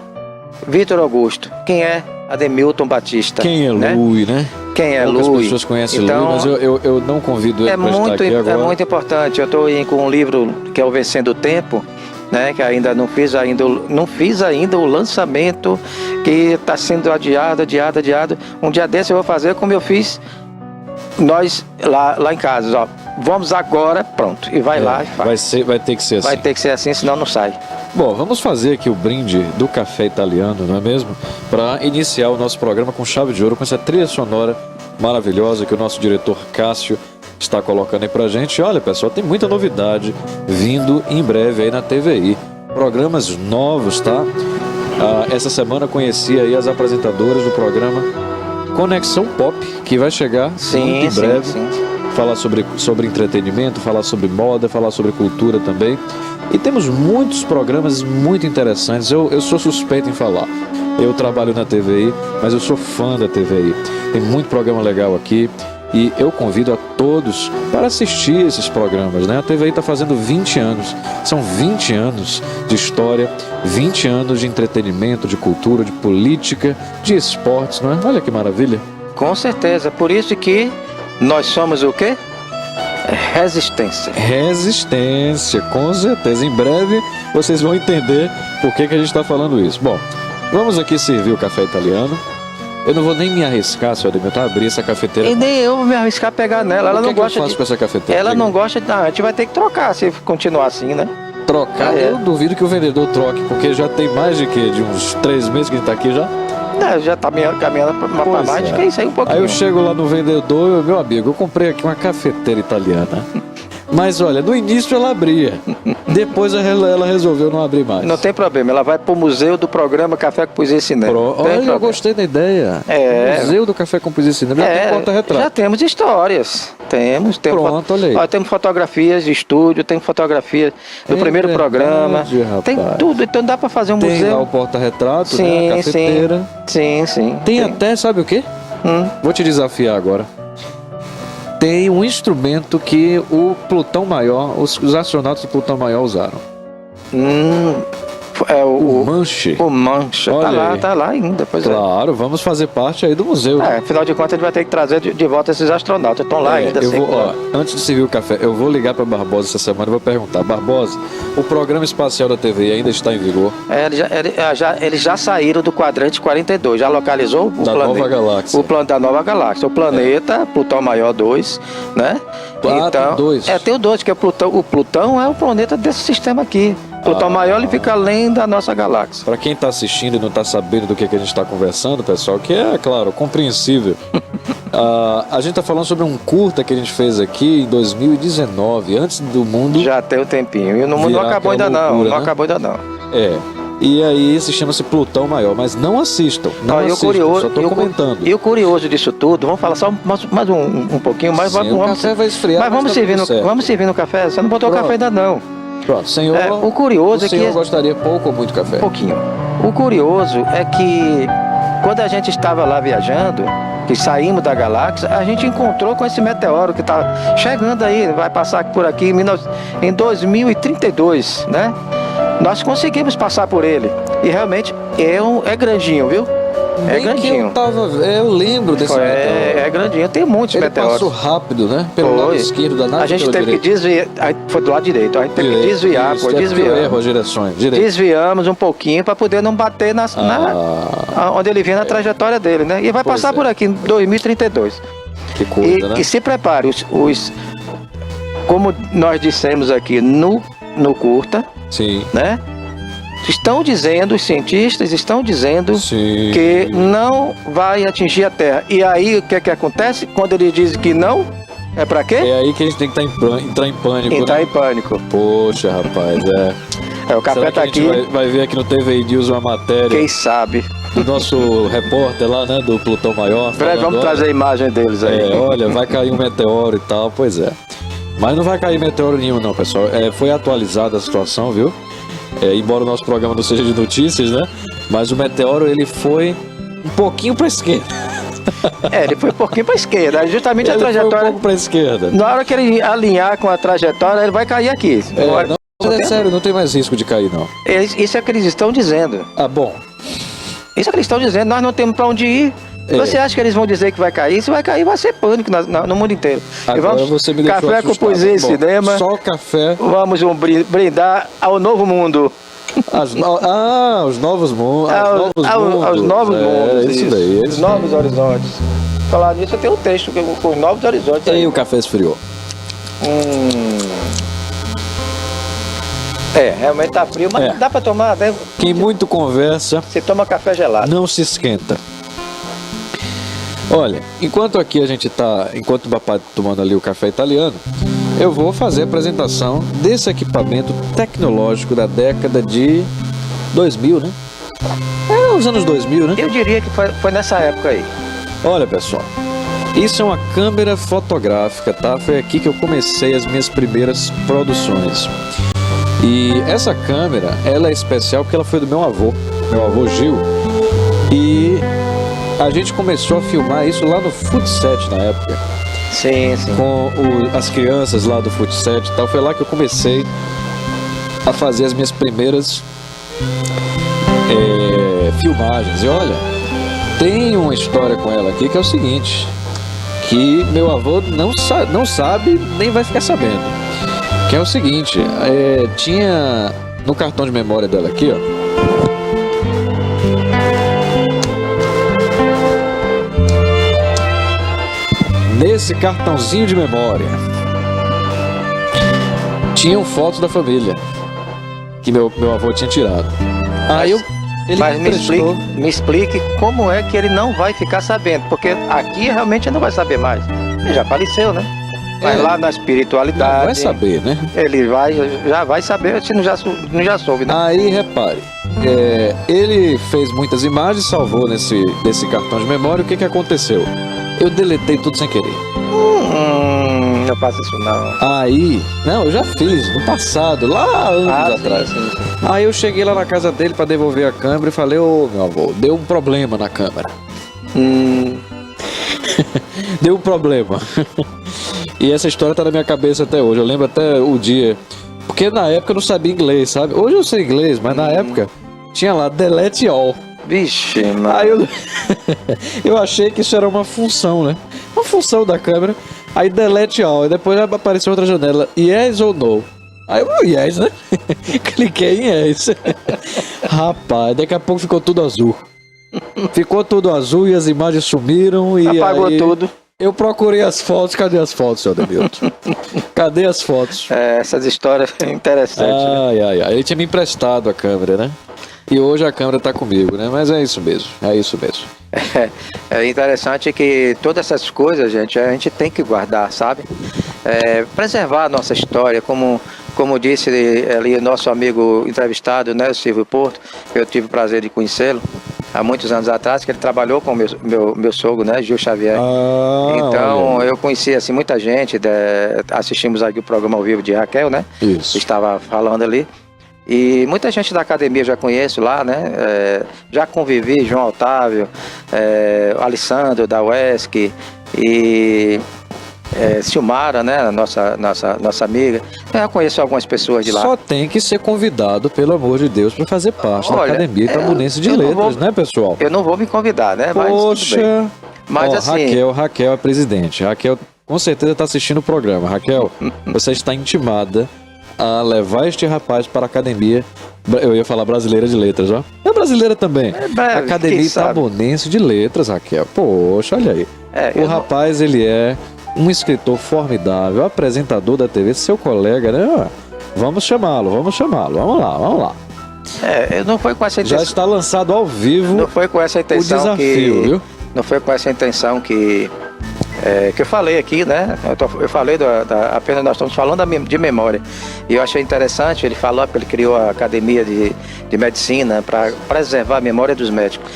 Vitor Augusto, quem é Ademilton Batista. Quem é Lui, né? Quem é Lui? Poucas pessoas conhecem Lui, mas eu não convido ele para estar aqui agora. É muito importante. Eu estou com um livro que é o Vencendo o Tempo, né? Que ainda não fiz ainda o lançamento, que está sendo adiado. Um dia desse eu vou fazer como eu fiz nós lá em casa, ó. Vamos agora, pronto. E vai lá e faz. Vai ter que ser assim. Vai ter que ser assim, senão não sai. Bom, vamos fazer aqui o brinde do café italiano, não é mesmo? Para iniciar o nosso programa com chave de ouro, com essa trilha sonora maravilhosa que o nosso diretor Cássio está colocando aí pra gente. Olha, pessoal, tem muita novidade vindo em breve aí na TVI. Programas novos, tá? Essa semana conheci aí as apresentadoras do programa Conexão Pop, que vai chegar muito em breve. Sim. Falar sobre entretenimento, falar sobre moda, falar sobre cultura também. E temos muitos programas muito interessantes. Eu sou suspeito em falar. Eu trabalho na TVI, mas eu sou fã da TVI. Tem muito programa legal aqui e eu convido a todos para assistir esses programas, né? A TVI está fazendo 20 anos. São 20 anos de história, 20 anos de entretenimento, de cultura, de política, de esportes, não é? Olha que maravilha. Com certeza. Por isso que nós somos o quê? Resistência. Resistência, com certeza. Em breve vocês vão entender por que a gente está falando isso. Bom, vamos aqui servir o café italiano. Eu não vou nem me arriscar, senhor Ademilton, a abrir essa cafeteira. E nem eu vou me arriscar a pegar nela. Ela não gosta. O que eu faço com essa cafeteira? Ela não gosta. Não, a gente vai ter que trocar se continuar assim, né? Trocar? Eu duvido que o vendedor troque, porque já tem mais de uns 3 meses que a gente tá aqui já. Não, já tá caminhando para mais de que isso aí um pouquinho. Aí eu chego lá no vendedor, meu amigo, eu comprei aqui uma cafeteira italiana. Mas olha, no início ela abria, depois ela resolveu não abrir mais. Não tem problema, ela vai pro museu do programa Café com Poesia e Cinema. Olha, eu gostei da ideia. Museu do Café com Poesia e Cinema, já tem porta-retrato. Já temos histórias, temos pronto, olha aí. Ó, temos fotografias de estúdio, tem fotografias do primeiro programa, rapaz. Tem tudo, então dá para fazer um museu. Tem lá o porta-retrato, né, a cafeteira. Sim. Tem até, sabe o quê? Vou te desafiar agora. Tem um instrumento que o Plutão Maior, os astronautas do Plutão Maior usaram. É o Manche. O Manche. Tá lá ainda. Claro, vamos fazer parte aí do museu. Afinal de contas, a gente vai ter que trazer de volta esses astronautas. Estão lá ainda. Antes de servir o café, eu vou ligar para Barbosa essa semana e vou perguntar. Barbosa, o programa espacial da TV ainda está em vigor? Eles já saíram do quadrante 42. Já localizou o planeta. Nova galáxia. O planeta da nova galáxia. O planeta, Plutão Maior 2, né? Então, tem 2. Tem o 2, que é Plutão. O Plutão é o planeta desse sistema aqui. Plutão Maior, ele fica além da nossa galáxia. Para quem está assistindo e não está sabendo do que a gente está conversando, pessoal, que é, claro, compreensível. A gente está falando sobre um curta que a gente fez aqui em 2019, antes do mundo... Já tem um tempinho. E o mundo não acabou ainda não. Não acabou ainda não. E aí esse chama-se Plutão Maior, mas não assistam. Não assistam, só estou comentando. E o curioso disso tudo, vamos falar só mais um pouquinho, mas o café vai esfriar. Mas vamos servir no café. Você não botou o café ainda não. Pronto, senhor. O curioso é que... O senhor gostaria pouco ou muito café? Pouquinho. O curioso é que quando a gente estava lá viajando, que saímos da galáxia, a gente encontrou com esse meteoro que está chegando aí, vai passar por aqui em 2032, né? Nós conseguimos passar por ele. E realmente é grandinho, viu? É grandinho. Eu lembro desse meteoro. É grandinho, tem muitos meteoros. Ele passou rápido, né? Pelo lado esquerdo da nave. A gente teve que desviar, foi do lado direito, a gente teve que desviar, erro as direções. Desviamos um pouquinho para poder não bater onde ele vinha na trajetória dele, né? E vai passar por aqui em 2032. Que coisa, né? E se prepare, como nós dissemos aqui no curta, sim, né? Os cientistas estão dizendo que não vai atingir a Terra. E aí o que acontece? Quando eles dizem que não, é pra quê? É aí que a gente tem que entrar em pânico. Entrar em pânico. Poxa, rapaz, o café será tá que aqui. A gente vai ver aqui no TVI News uma matéria. Quem sabe? Do nosso repórter lá, né, do Plutão Maior. Vamos trazer a imagem deles aí. Olha, vai cair um meteoro e tal, pois é. Mas não vai cair meteoro nenhum não, pessoal. Foi atualizada a situação, viu? Embora o nosso programa não seja de notícias, né? Mas o meteoro, ele foi um pouquinho para a esquerda. Ele foi um pouquinho para a esquerda. Justamente a trajetória... Foi um pouco para a esquerda. Na hora que ele alinhar com a trajetória, ele vai cair aqui. Sério, não tem mais risco de cair, não. Isso é o que eles estão dizendo. Bom. Isso é o que eles estão dizendo. Nós não temos para onde ir. Você acha que eles vão dizer que vai cair? Se vai cair, vai ser pânico no mundo inteiro. Agora você me deixou Café assustado. com Poesia e Cinema. Só café. Vamos brindar ao novo mundo. Os novos mundos. Aos novos mundos. Isso daí. Os novos horizontes. Falar nisso, eu tenho um texto com os novos horizontes. E aí o café esfriou? Realmente tá frio, mas dá pra tomar, né? Quem muito conversa... Você toma café gelado. Não se esquenta. Olha, enquanto o papai tá tomando ali o café italiano, eu vou fazer a apresentação desse equipamento tecnológico da década de 2000, né? Os anos 2000, né? Eu diria que foi nessa época aí. Olha, pessoal, isso é uma câmera fotográfica, tá? Foi aqui que eu comecei as minhas primeiras produções. E essa câmera, ela é especial porque ela foi do meu avô Gil. E a gente começou a filmar isso lá no Futset na época. Sim. Com as crianças lá do Futset e tal. Foi lá que eu comecei a fazer as minhas primeiras filmagens. E olha, tem uma história com ela aqui que é o seguinte, que meu avô não sabe nem vai ficar sabendo. Que é o seguinte, tinha no cartão de memória dela aqui, ó. Nesse cartãozinho de memória tinham fotos da família que meu avô tinha tirado. Mas me explique como é que ele não vai ficar sabendo, porque aqui realmente ele não vai saber mais. Ele já faleceu, né? Mas lá na espiritualidade... Não vai saber, né? Ele já vai saber, se não já soube, né? Aí, repare, ele fez muitas imagens, salvou nesse cartão de memória. O que aconteceu? Eu deletei tudo sem querer. Não faço isso não. Eu já fiz no passado, lá anos atrás. Sim. Aí eu cheguei lá na casa dele pra devolver a câmera e falei, meu avô, deu um problema na câmera. Deu um problema. E essa história tá na minha cabeça até hoje. Eu lembro até o dia. Porque na época eu não sabia inglês, sabe? Hoje eu sei inglês, mas na época tinha lá delete all. Vixe, mano. Aí eu achei que isso era uma função, né? Uma função da câmera. Aí delete all. E depois apareceu outra janela. Yes ou no? Aí eu, yes, né? Cliquei em yes. Rapaz, daqui a pouco ficou tudo azul. Ficou tudo azul e as imagens sumiram. E apagou tudo. Eu procurei as fotos. Cadê as fotos, seu Demilton? Cadê as fotos? Essas histórias interessantes. Ai. Ele tinha me emprestado a câmera, né? E hoje a câmera tá comigo, né? Mas é isso mesmo. É interessante que todas essas coisas, gente, a gente tem que guardar, sabe? Preservar a nossa história, como disse ali o nosso amigo entrevistado, né, o Silvio Porto, eu tive o prazer de conhecê-lo há muitos anos atrás, que ele trabalhou com meu sogro, né, Gil Xavier. Então, eu conheci assim muita gente, assistimos aqui o programa ao vivo de Raquel, né? Isso. Estava falando ali. E muita gente da academia eu já conheço lá, né? Já convivi, João Otávio, Alessandro da UESC e Silmara, né? Nossa amiga. Eu conheço algumas pessoas de lá. Só tem que ser convidado, pelo amor de Deus, para fazer parte da Academia Itabunense de Letras, né, pessoal? Eu não vou me convidar, né? Poxa! Mas assim... Raquel é presidente. Raquel com certeza está assistindo o programa. Raquel, você está intimada a levar este rapaz para a Academia, eu ia falar Brasileira de Letras, ó. É brasileira também. Academia Itabunense de Letras, Raquel. Poxa, olha aí. O rapaz, ele é um escritor formidável, apresentador da TV, seu colega, né? Vamos chamá-lo, vamos lá. Não foi com essa intenção. Já está lançado ao vivo. Não foi com essa intenção o desafio, viu? Não foi com essa intenção que eu falei aqui, né? Eu falei apenas nós estamos falando de memória. E eu achei interessante, ele falou que ele criou a Academia de Medicina para preservar a memória dos médicos.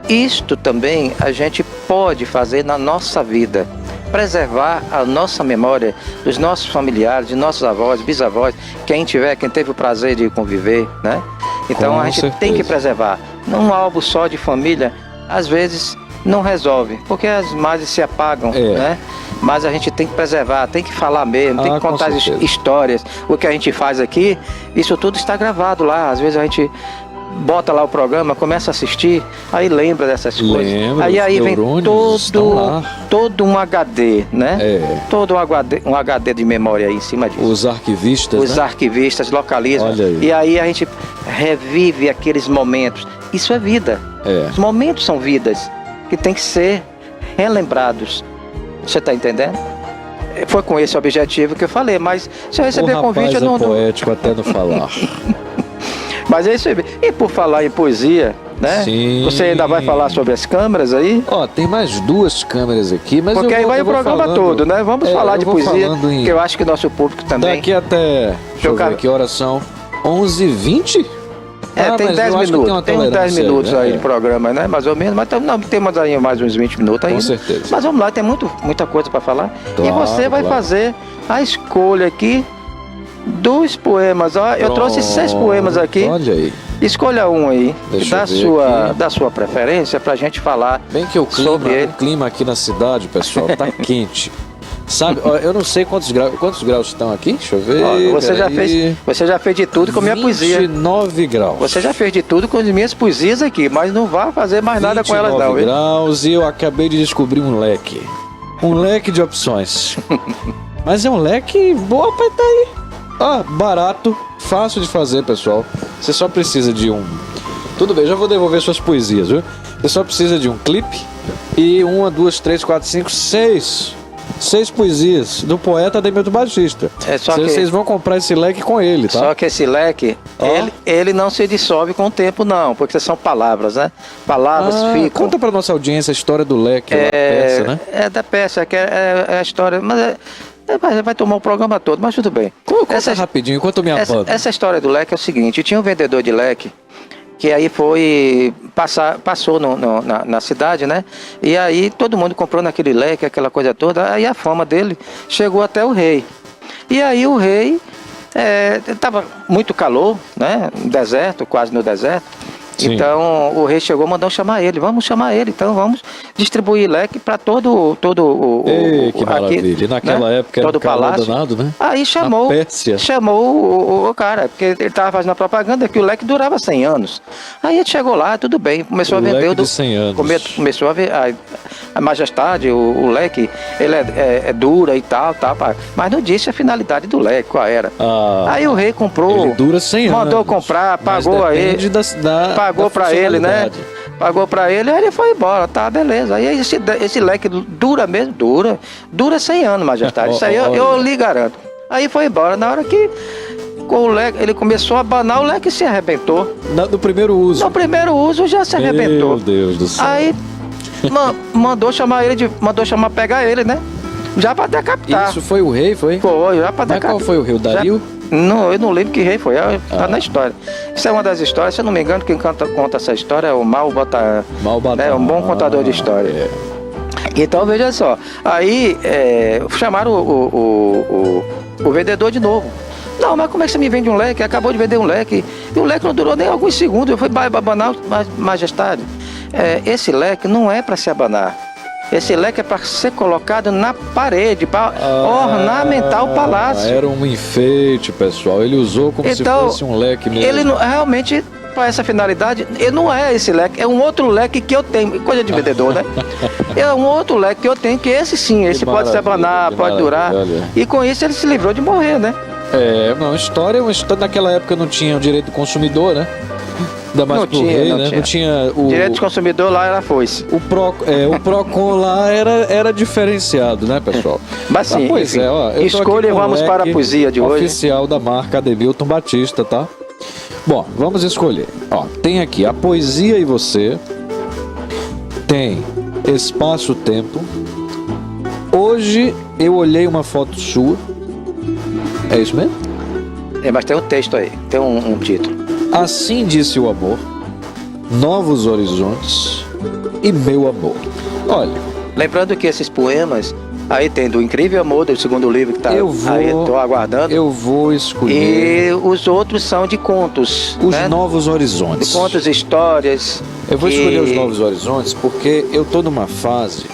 Isto também a gente pode fazer na nossa vida. Preservar a nossa memória dos nossos familiares, de nossos avós, bisavós, quem teve o prazer de conviver, né? Então a gente tem que preservar. Num álbum só de família, às vezes não resolve, porque as imagens se apagam, né? Mas a gente tem que preservar, tem que falar mesmo, tem que contar as histórias. O que a gente faz aqui, isso tudo está gravado lá. Às vezes a gente bota lá o programa, começa a assistir, aí lembra dessas coisas. Aí vem todo um HD, né? Todo um HD de memória aí em cima disso. Os arquivistas, Os arquivistas localizam. E aí a gente revive aqueles momentos. Isso é vida. Os momentos são vidas que tem que ser relembrados. Você está entendendo? Foi com esse objetivo que eu falei, mas se eu receber convite, eu não... poético até não falar. Mas é isso aí. E por falar em poesia, né? Sim. Você ainda vai falar sobre as câmeras aí? Ó, tem mais 2 câmeras aqui, mas porque aí vai o programa todo, né? Vamos falar de poesia, que eu acho que nosso público também... Daqui até... Deixa eu ver que horas são. 11h20? Tem 10 minutos. Tem uns 10 minutos aí de programa, né? Mais ou menos. Mas não, temos aí mais uns 20 minutos ainda. Com certeza. Mas vamos lá, tem muita coisa para falar. Claro, e você vai fazer a escolha aqui dos poemas. Ó, eu trouxe 6 poemas aqui. Olha aí. Escolha um aí, Deixa eu ver da sua preferência, pra gente falar bem que o clima aqui na cidade, pessoal, tá quente. Sabe, ó, eu não sei quantos graus estão aqui, deixa eu ver. Ó, você já fez de tudo com a minha poesia. 29 graus. Você já fez de tudo com as minhas poesias aqui, mas não vai fazer mais nada com elas não. 29 graus e eu acabei de descobrir um leque. Um leque de opções. Mas é um leque boa pra tá aí. Ah, barato, fácil de fazer, pessoal. Você só precisa de um... Tudo bem, já vou devolver suas poesias, viu? Você só precisa de um clipe e 1, 2, 3, 4, 5, 6 poesias do poeta Ademilton Batista. Vocês vão comprar esse leque com ele, tá? Só que esse leque, ele não se dissolve com o tempo, não, porque são palavras, né? Palavras ficam... Conta pra nossa audiência a história do leque, da peça, né? É da peça, que é a história, mas vai tomar o programa todo, mas tudo bem. Conta rapidinho, enquanto eu me abando. Essa história do leque é o seguinte, tinha um vendedor de leque, que aí passou na cidade, né? E aí todo mundo comprou naquele leque, aquela coisa toda. Aí a fama dele chegou até o rei. E aí o rei estava muito calor, né? Deserto, quase no deserto. Sim. Então o rei chegou, mandou chamar ele. Vamos chamar ele, então vamos distribuir leque para todo Ei, que maravilha. Aqui, e naquela né? época era todo um calor palácio. danado, né? Aí chamou o cara, porque ele estava fazendo a propaganda que o leque durava 100 anos. Aí ele chegou lá, tudo bem, começou a vender de 100 anos. Começou a ver a majestade, o leque, ele é dura e tal, mas não disse a finalidade do leque, qual era. Aí o rei comprou, ele dura 100 anos. mandou comprar, pagou a ele. Pagou pra ele, né? Pagou pra ele, aí ele foi embora, tá, beleza. Aí esse leque dura mesmo? Dura 100 anos, majestade. Isso aí eu lhe garanto. Aí foi embora, na hora que com o leque, ele começou a abanar, o leque se arrebentou. No primeiro uso? No primeiro uso já se arrebentou. Meu Deus do céu. Aí mandou chamar pegar ele, né? Já pra decapitar. Isso foi o rei, foi? Foi, já pra decapitar. Mas qual foi o rei? O Dario? Não, eu não lembro que rei foi, tá na história. Isso é uma das histórias, se eu não me engano, quem conta essa história é o Malbatá, né, um bom contador de história. Então, veja só, aí chamaram o vendedor de novo. Não, mas como é que você me vende um leque? Acabou de vender um leque, e o leque não durou nem alguns segundos, eu fui abanar, majestade. Esse leque não é para se abanar. Esse leque é para ser colocado na parede, para ornamentar o palácio. Era um enfeite, pessoal. Ele usou como se fosse um leque mesmo. Ele realmente, para essa finalidade, ele não é esse leque, é um outro leque que eu tenho. Coisa de vendedor, né? É um outro leque que eu tenho, que esse sim, esse pode se abanar, pode durar. E com isso ele se livrou de morrer, né? Uma história naquela época não tinha o direito do consumidor, né? Ainda mais pro rei, né? Não tinha o direito de consumidor lá era foice. O Procon lá era diferenciado, né, pessoal? Mas sim, pois enfim, escolha e vamos para a poesia de hoje. Oficial da marca Ademilton Batista, tá? Bom, vamos escolher. Ó, tem aqui a poesia e você. Tem espaço-tempo. Hoje eu olhei uma foto sua. É isso mesmo? Mas tem um texto aí, tem um título. Assim disse o amor, novos horizontes e meu amor. Olha, lembrando que esses poemas aí tem do Incrível Amor, do segundo livro que tá aí, tô aguardando. Eu vou escolher. E os outros são de contos. Os Novos Horizontes. De contos, histórias. Eu vou escolher os Novos Horizontes porque eu tô numa fase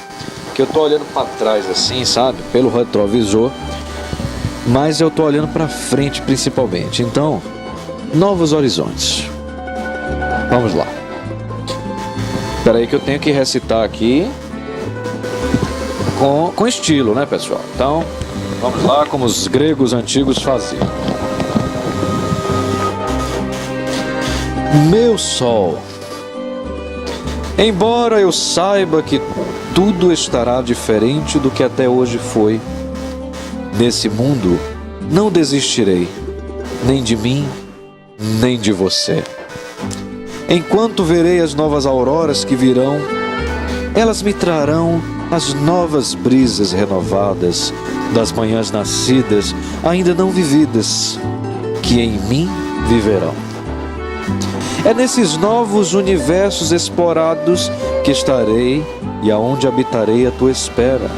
que eu tô olhando para trás assim, sabe? Pelo retrovisor. Mas eu tô olhando para frente principalmente. Então, Novos Horizontes. Vamos lá. Espera aí que eu tenho que recitar aqui com estilo, né, pessoal? Então, vamos lá como os gregos antigos faziam. Meu sol, embora eu saiba que tudo estará diferente do que até hoje foi, nesse mundo não desistirei, nem de mim, nem de você. Enquanto verei as novas auroras que virão, elas me trarão as novas brisas renovadas das manhãs nascidas, ainda não vividas, que em mim viverão. É nesses novos universos explorados que estarei e aonde habitarei à tua espera.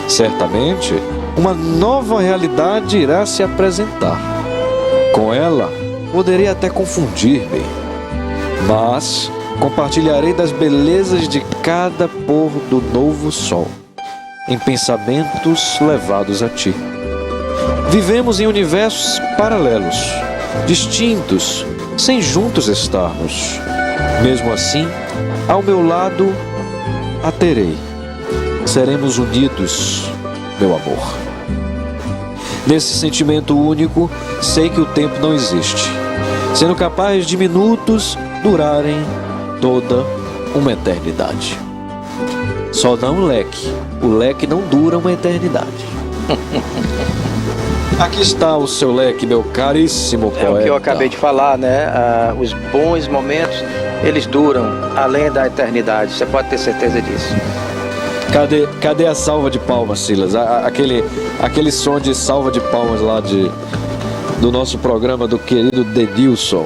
Certamente, uma nova realidade irá se apresentar. Com ela, poderei até confundir-me, mas compartilharei das belezas de cada pôr do novo sol, em pensamentos levados a ti. Vivemos em universos paralelos, distintos, sem juntos estarmos. Mesmo assim, ao meu lado a terei. Seremos unidos, meu amor. Nesse sentimento único, sei que o tempo não existe, sendo capaz de minutos durarem toda uma eternidade. Só não o leque não dura uma eternidade. Aqui está o seu leque, meu caríssimo poeta. É o que eu acabei de falar, né? Os bons momentos, eles duram além da eternidade, você pode ter certeza disso. Cadê a salva de palmas, Silas? Aquele som de salva de palmas lá do nosso programa do querido Denilson.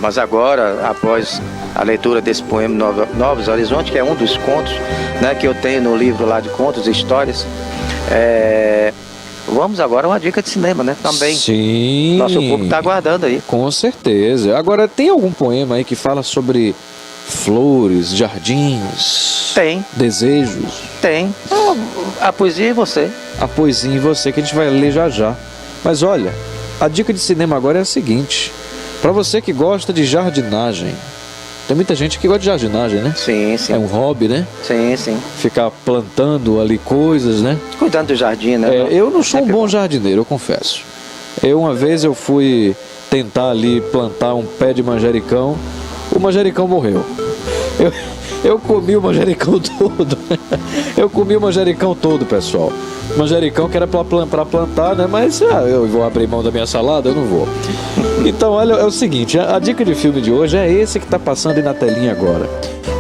Mas agora, após a leitura desse poema Novos Horizontes, que é um dos contos, né, que eu tenho no livro lá de contos e histórias, vamos agora a uma dica de cinema, né? Também. Sim. Nosso público está aguardando aí. Com certeza. Agora, tem algum poema aí que fala sobre flores, jardins? Tem. Desejos? Tem. A poesia e você. A poesia e você, que a gente vai ler já já. Mas olha, a dica de cinema agora é a seguinte. Para você que gosta de jardinagem, tem muita gente que gosta de jardinagem, né? Sim, sim. É um hobby, né? Sim, sim. Ficar plantando ali coisas, né? Cuidando do jardim, né? Eu não sou um bom jardineiro, eu confesso. Uma vez eu fui tentar ali plantar um pé de manjericão, o manjericão morreu. Eu comi o manjericão todo. Eu comi o manjericão todo, pessoal. Manjericão que era para plantar, né? Mas eu vou abrir mão da minha salada? Eu não vou. Então, olha, é o seguinte, a dica de filme de hoje é esse que está passando aí na telinha agora.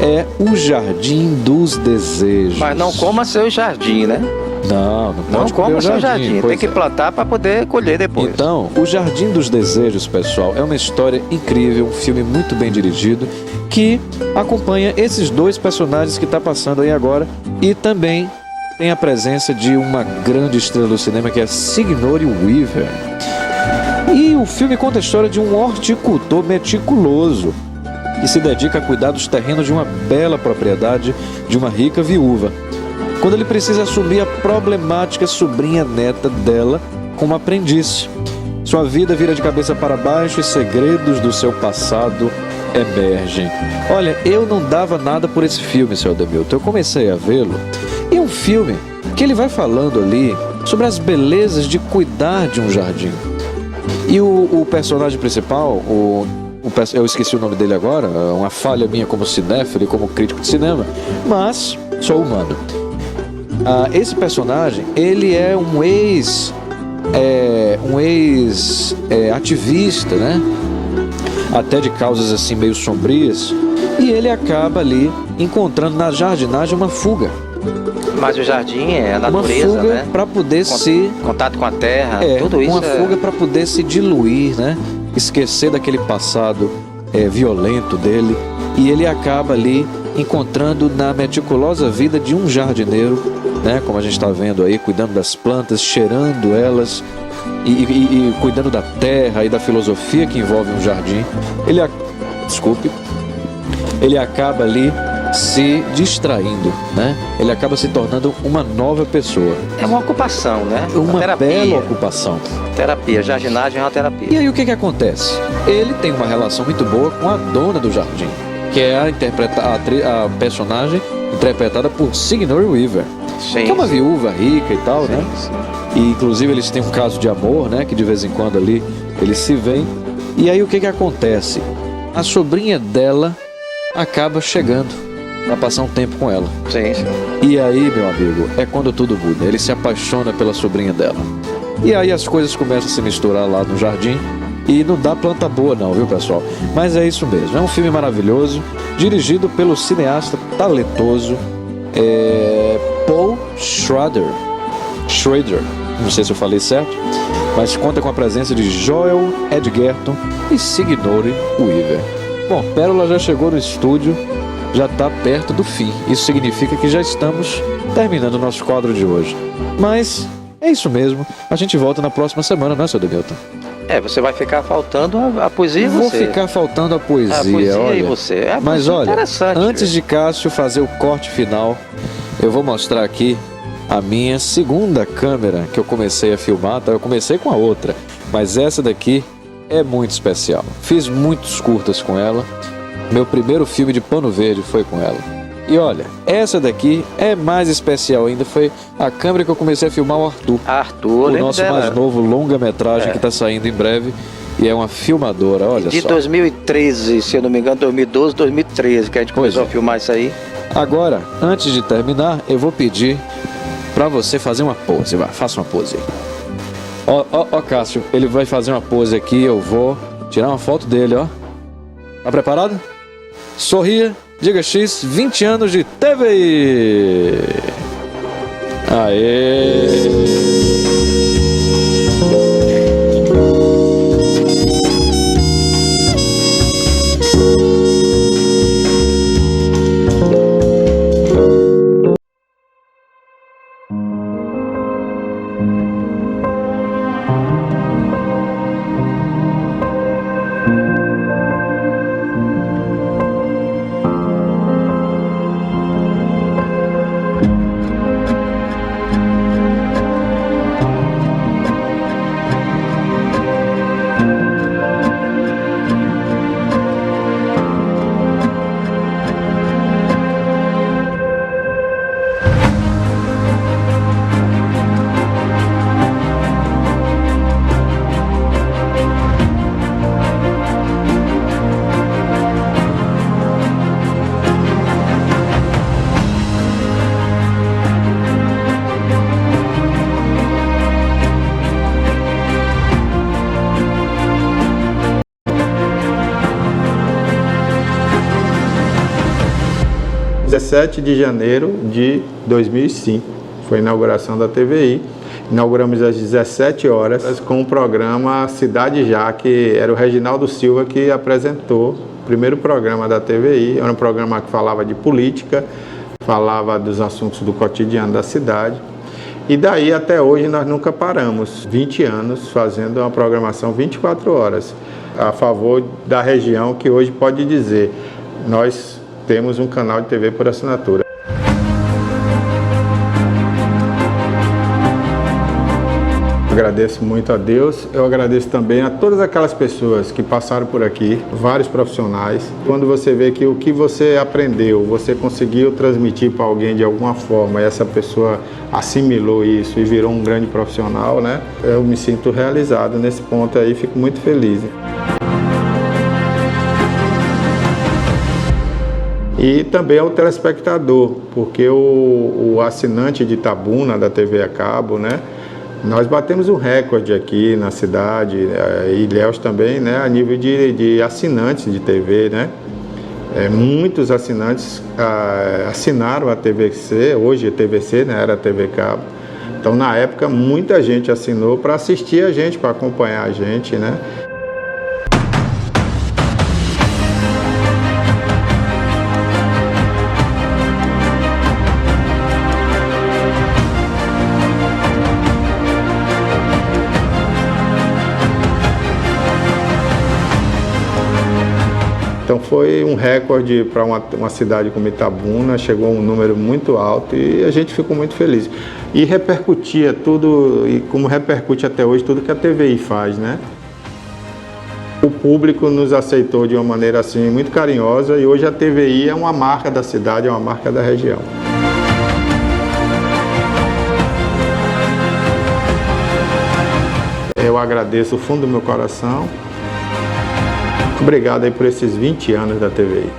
É O Jardim dos Desejos. Mas não coma seu jardim, né? Não pode comer o seu jardim. Tem que plantar para poder colher depois. Então, O Jardim dos Desejos, pessoal, é uma história incrível, um filme muito bem dirigido, que acompanha esses dois personagens que está passando aí agora, e também tem a presença de uma grande estrela do cinema, que é Sigourney Weaver. E o filme conta a história de um horticultor meticuloso que se dedica a cuidar dos terrenos de uma bela propriedade de uma rica viúva, quando ele precisa assumir a problemática sobrinha neta dela como aprendiz. Sua vida vira de cabeça para baixo e segredos do seu passado emergem. Olha, eu não dava nada por esse filme, seu Ademilton. Eu comecei a vê-lo e é um filme que ele vai falando ali sobre as belezas de cuidar de um jardim. E o personagem principal, eu esqueci o nome dele agora, uma falha minha como cinéfilo e como crítico de cinema, mas sou humano. Esse personagem, ele é um ex-ativista, né? Até de causas assim meio sombrias, e ele acaba ali encontrando na jardinagem uma fuga. Mas o jardim é a natureza, uma fuga, né? Para poder contato com a terra, tudo isso. Uma fuga para poder se diluir, né? Esquecer daquele passado violento dele, e ele acaba ali encontrando na meticulosa vida de um jardineiro, né? Como a gente está vendo aí, cuidando das plantas, cheirando elas e cuidando da terra e da filosofia que envolve um jardim. Ele acaba ali se distraindo, né? Ele acaba se tornando uma nova pessoa. É uma ocupação, né? Uma bela ocupação. Terapia, jardinagem é uma terapia. E aí o que acontece? Ele tem uma relação muito boa com a dona do jardim, que é a personagem interpretada por Sigourney Weaver. Sim, que é uma viúva rica e tal, né? Sim. E inclusive eles têm um caso de amor, né? Que de vez em quando ali eles se veem. E aí o que acontece? A sobrinha dela acaba chegando para passar um tempo com ela. Sim. E aí, meu amigo, é quando tudo muda. Ele se apaixona pela sobrinha dela. E aí as coisas começam a se misturar lá no jardim. e não dá planta boa não, viu, pessoal? Mas é isso mesmo, é um filme maravilhoso, dirigido pelo cineasta talentoso Paul Schrader, não sei se eu falei certo, mas conta com a presença de Joel Edgerton e Sigourney Weaver. Bom, Pérola já chegou no estúdio, já está perto do fim. Isso significa que já estamos terminando o nosso quadro de hoje. Mas é isso mesmo, a gente volta na próxima semana, não é, seu Demilton? Você vai ficar faltando a poesia e você. Vou ficar faltando a poesia, olha. E você. Mas olha, antes viu? de Cássio fazer o corte final, eu vou mostrar aqui a minha segunda câmera que eu comecei a filmar. Eu comecei com a outra, mas essa daqui é muito especial. Fiz muitos curtas com ela. Meu primeiro filme de pano verde foi com ela. E olha, essa daqui é mais especial ainda. Foi a câmera que eu comecei a filmar o Arthur. Arthur, o nosso dela. mais novo longa-metragem que está saindo em breve. E é uma filmadora, olha de só. De 2013, se eu não me engano, 2012, 2013, que a gente começou a filmar isso aí. Agora, antes de terminar, eu vou pedir para você fazer uma pose. Vai, faça uma pose aí. Ó, Cássio, ele vai fazer uma pose aqui. Eu vou tirar uma foto dele, ó. Tá preparado? Sorria, diga X, 20 anos de TV. Aê! De janeiro de 2005, foi a inauguração da TVI. Inauguramos às 17 horas com o programa Cidade Já, que era o Reginaldo Silva que apresentou o primeiro programa da TVI. Era um programa que falava de política, falava dos assuntos do cotidiano da cidade. E daí até hoje nós nunca paramos, 20 anos fazendo uma programação 24 horas a favor da região, que hoje pode dizer, nós temos um canal de TV por assinatura. Agradeço muito a Deus, eu agradeço também a todas aquelas pessoas que passaram por aqui, vários profissionais. Quando você vê que o que você aprendeu, você conseguiu transmitir para alguém de alguma forma, e essa pessoa assimilou isso e virou um grande profissional, né? Eu me sinto realizado nesse ponto aí, fico muito feliz. E também ao telespectador, porque o assinante de Itabuna, da TV a cabo, né? Nós batemos um recorde aqui na cidade, e Ilhéus também, né? A nível de assinantes de TV, né? Muitos assinantes assinaram a TVC, hoje a TVC, né? Era a TV cabo. Então, na época, muita gente assinou para assistir a gente, para acompanhar a gente, né? Então foi um recorde para uma cidade como Itabuna, chegou a um número muito alto e a gente ficou muito feliz. E repercutia tudo, e como repercute até hoje, tudo que a TVI faz, né? O público nos aceitou de uma maneira assim muito carinhosa e hoje a TVI é uma marca da cidade, é uma marca da região. Eu agradeço do fundo do meu coração. Obrigado aí por esses 20 anos da TVI.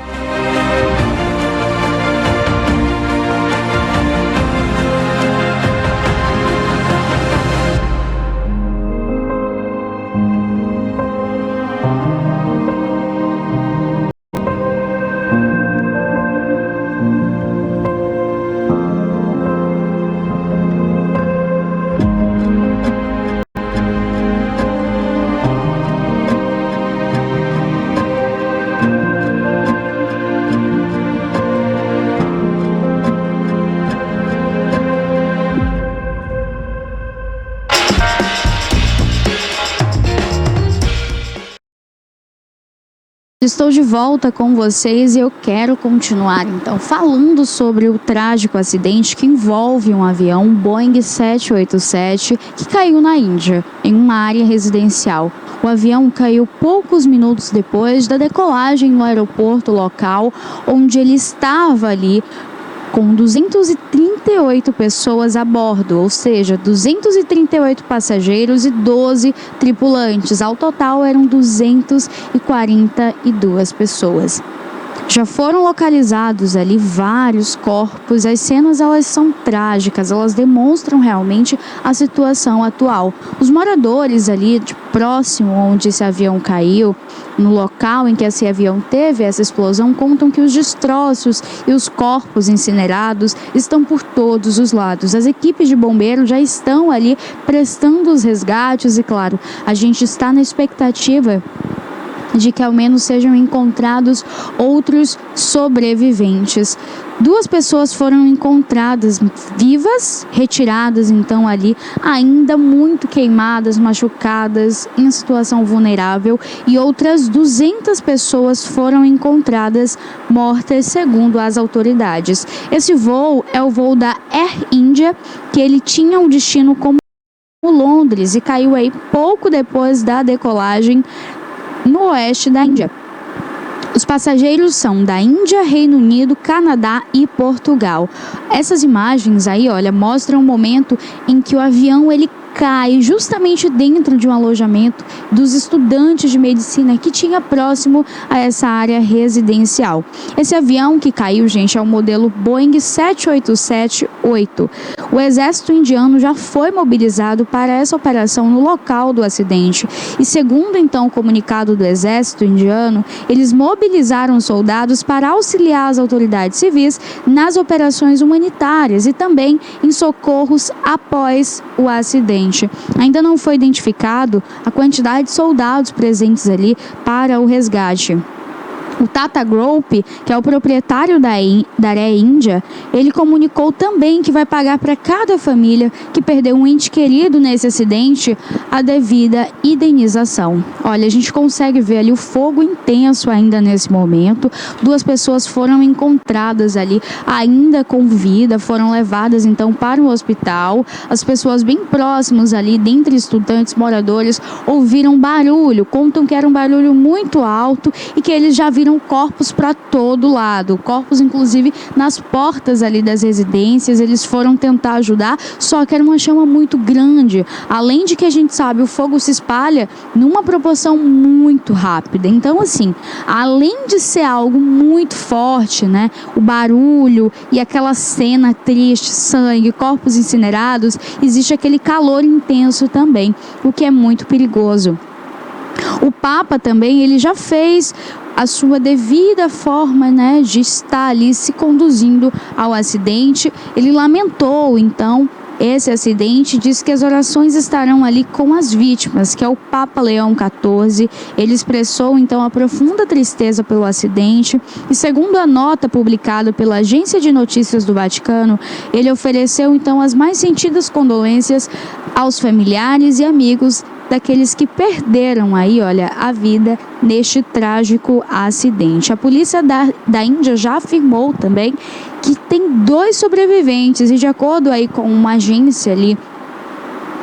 Estou de volta com vocês e eu quero continuar então falando sobre o trágico acidente que envolve um avião Boeing 787 que caiu na Índia, em uma área residencial. O avião caiu poucos minutos depois da decolagem no aeroporto local, onde ele estava ali com 238 pessoas a bordo, ou seja, 238 passageiros e 12 tripulantes. Ao total eram 242 pessoas. Já foram localizados ali vários corpos. As cenas, elas são trágicas, elas demonstram realmente a situação atual. Os moradores ali de próximo onde esse avião caiu, no local em que esse avião teve essa explosão, contam que os destroços e os corpos incinerados estão por todos os lados. As equipes de bombeiros já estão ali prestando os resgates e, claro, a gente está na expectativa de que ao menos sejam encontrados outros sobreviventes. 2 pessoas foram encontradas vivas, retiradas então ali, ainda muito queimadas, machucadas, em situação vulnerável, e outras 200 pessoas foram encontradas mortas, segundo as autoridades. Esse voo é o voo da Air India, que ele tinha um destino como Londres e caiu aí pouco depois da decolagem no oeste da Índia. Os passageiros são da Índia, Reino Unido, Canadá e Portugal. Essas imagens aí, olha, mostram o momento em que o avião ele cai justamente dentro de um alojamento dos estudantes de medicina que tinha próximo a essa área residencial. Esse avião que caiu, gente, é o modelo Boeing 787-8. O exército indiano já foi mobilizado para essa operação no local do acidente e, segundo então o comunicado do exército indiano, eles mobilizaram soldados para auxiliar as autoridades civis nas operações humanitárias e também em socorros após o acidente. Ainda não foi identificado a quantidade de soldados presentes ali para o resgate. O Tata Group, que é o proprietário da Air India, ele comunicou também que vai pagar para cada família que perdeu um ente querido nesse acidente a devida indenização. Olha, a gente consegue ver ali o fogo intenso ainda nesse momento. 2 pessoas foram encontradas ali ainda com vida, foram levadas então para o hospital. As pessoas bem próximas ali, dentre estudantes, moradores, ouviram barulho, contam que era um barulho muito alto e que eles já viram corpos para todo lado, corpos inclusive nas portas ali das residências. Eles foram tentar ajudar, só que era uma chama muito grande, além de que a gente sabe, o fogo se espalha numa proporção muito rápida. Então assim, além de ser algo muito forte, né, o barulho e aquela cena triste, sangue, corpos incinerados, existe aquele calor intenso também, o que é muito perigoso. O Papa também, ele já fez a sua devida forma, né, de estar ali se conduzindo ao acidente. Ele lamentou, então, esse acidente, diz que as orações estarão ali com as vítimas, que é o Papa Leão XIV. Ele expressou, então, a profunda tristeza pelo acidente e, segundo a nota publicada pela Agência de Notícias do Vaticano, ele ofereceu, então, as mais sentidas condolências aos familiares e amigos daqueles que perderam aí, olha, a vida neste trágico acidente. A polícia da Índia já afirmou também que tem 2 sobreviventes e, de acordo aí com uma agência ali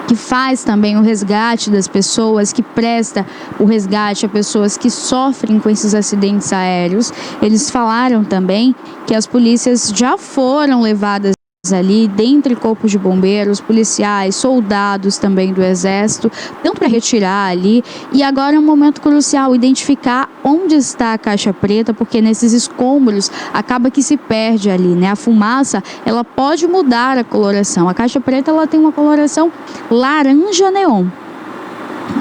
que faz também o resgate das pessoas, que presta o resgate a pessoas que sofrem com esses acidentes aéreos, eles falaram também que as polícias já foram levadas ali, dentre corpos de bombeiros, policiais, soldados também do exército, tanto para retirar ali, e agora é um momento crucial identificar onde está a caixa preta, porque nesses escombros acaba que se perde ali, né? A fumaça, ela pode mudar a coloração. A caixa preta, ela tem uma coloração laranja neon,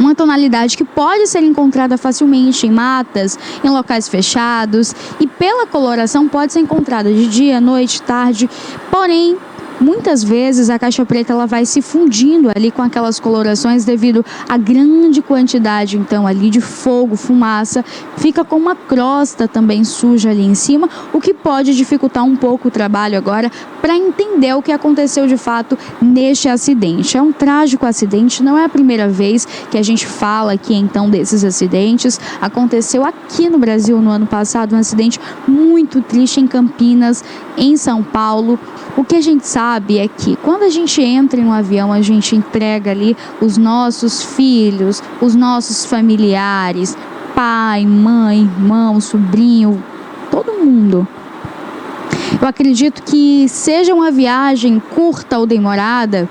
uma tonalidade que pode ser encontrada facilmente em matas, em locais fechados, e pela coloração pode ser encontrada de dia, noite, tarde. Porém, muitas vezes a caixa preta ela vai se fundindo ali com aquelas colorações devido à grande quantidade então ali de fogo, fumaça, fica com uma crosta também suja ali em cima, o que pode dificultar um pouco o trabalho agora para entender o que aconteceu de fato neste acidente. É um trágico acidente, não é a primeira vez que a gente fala aqui então desses acidentes. Aconteceu aqui no Brasil no ano passado um acidente muito triste em Campinas, em São Paulo. O que a gente sabe é que quando a gente entra em um avião, a gente entrega ali os nossos filhos, os nossos familiares, pai, mãe, irmão, sobrinho, todo mundo. Eu acredito que seja uma viagem curta ou demorada,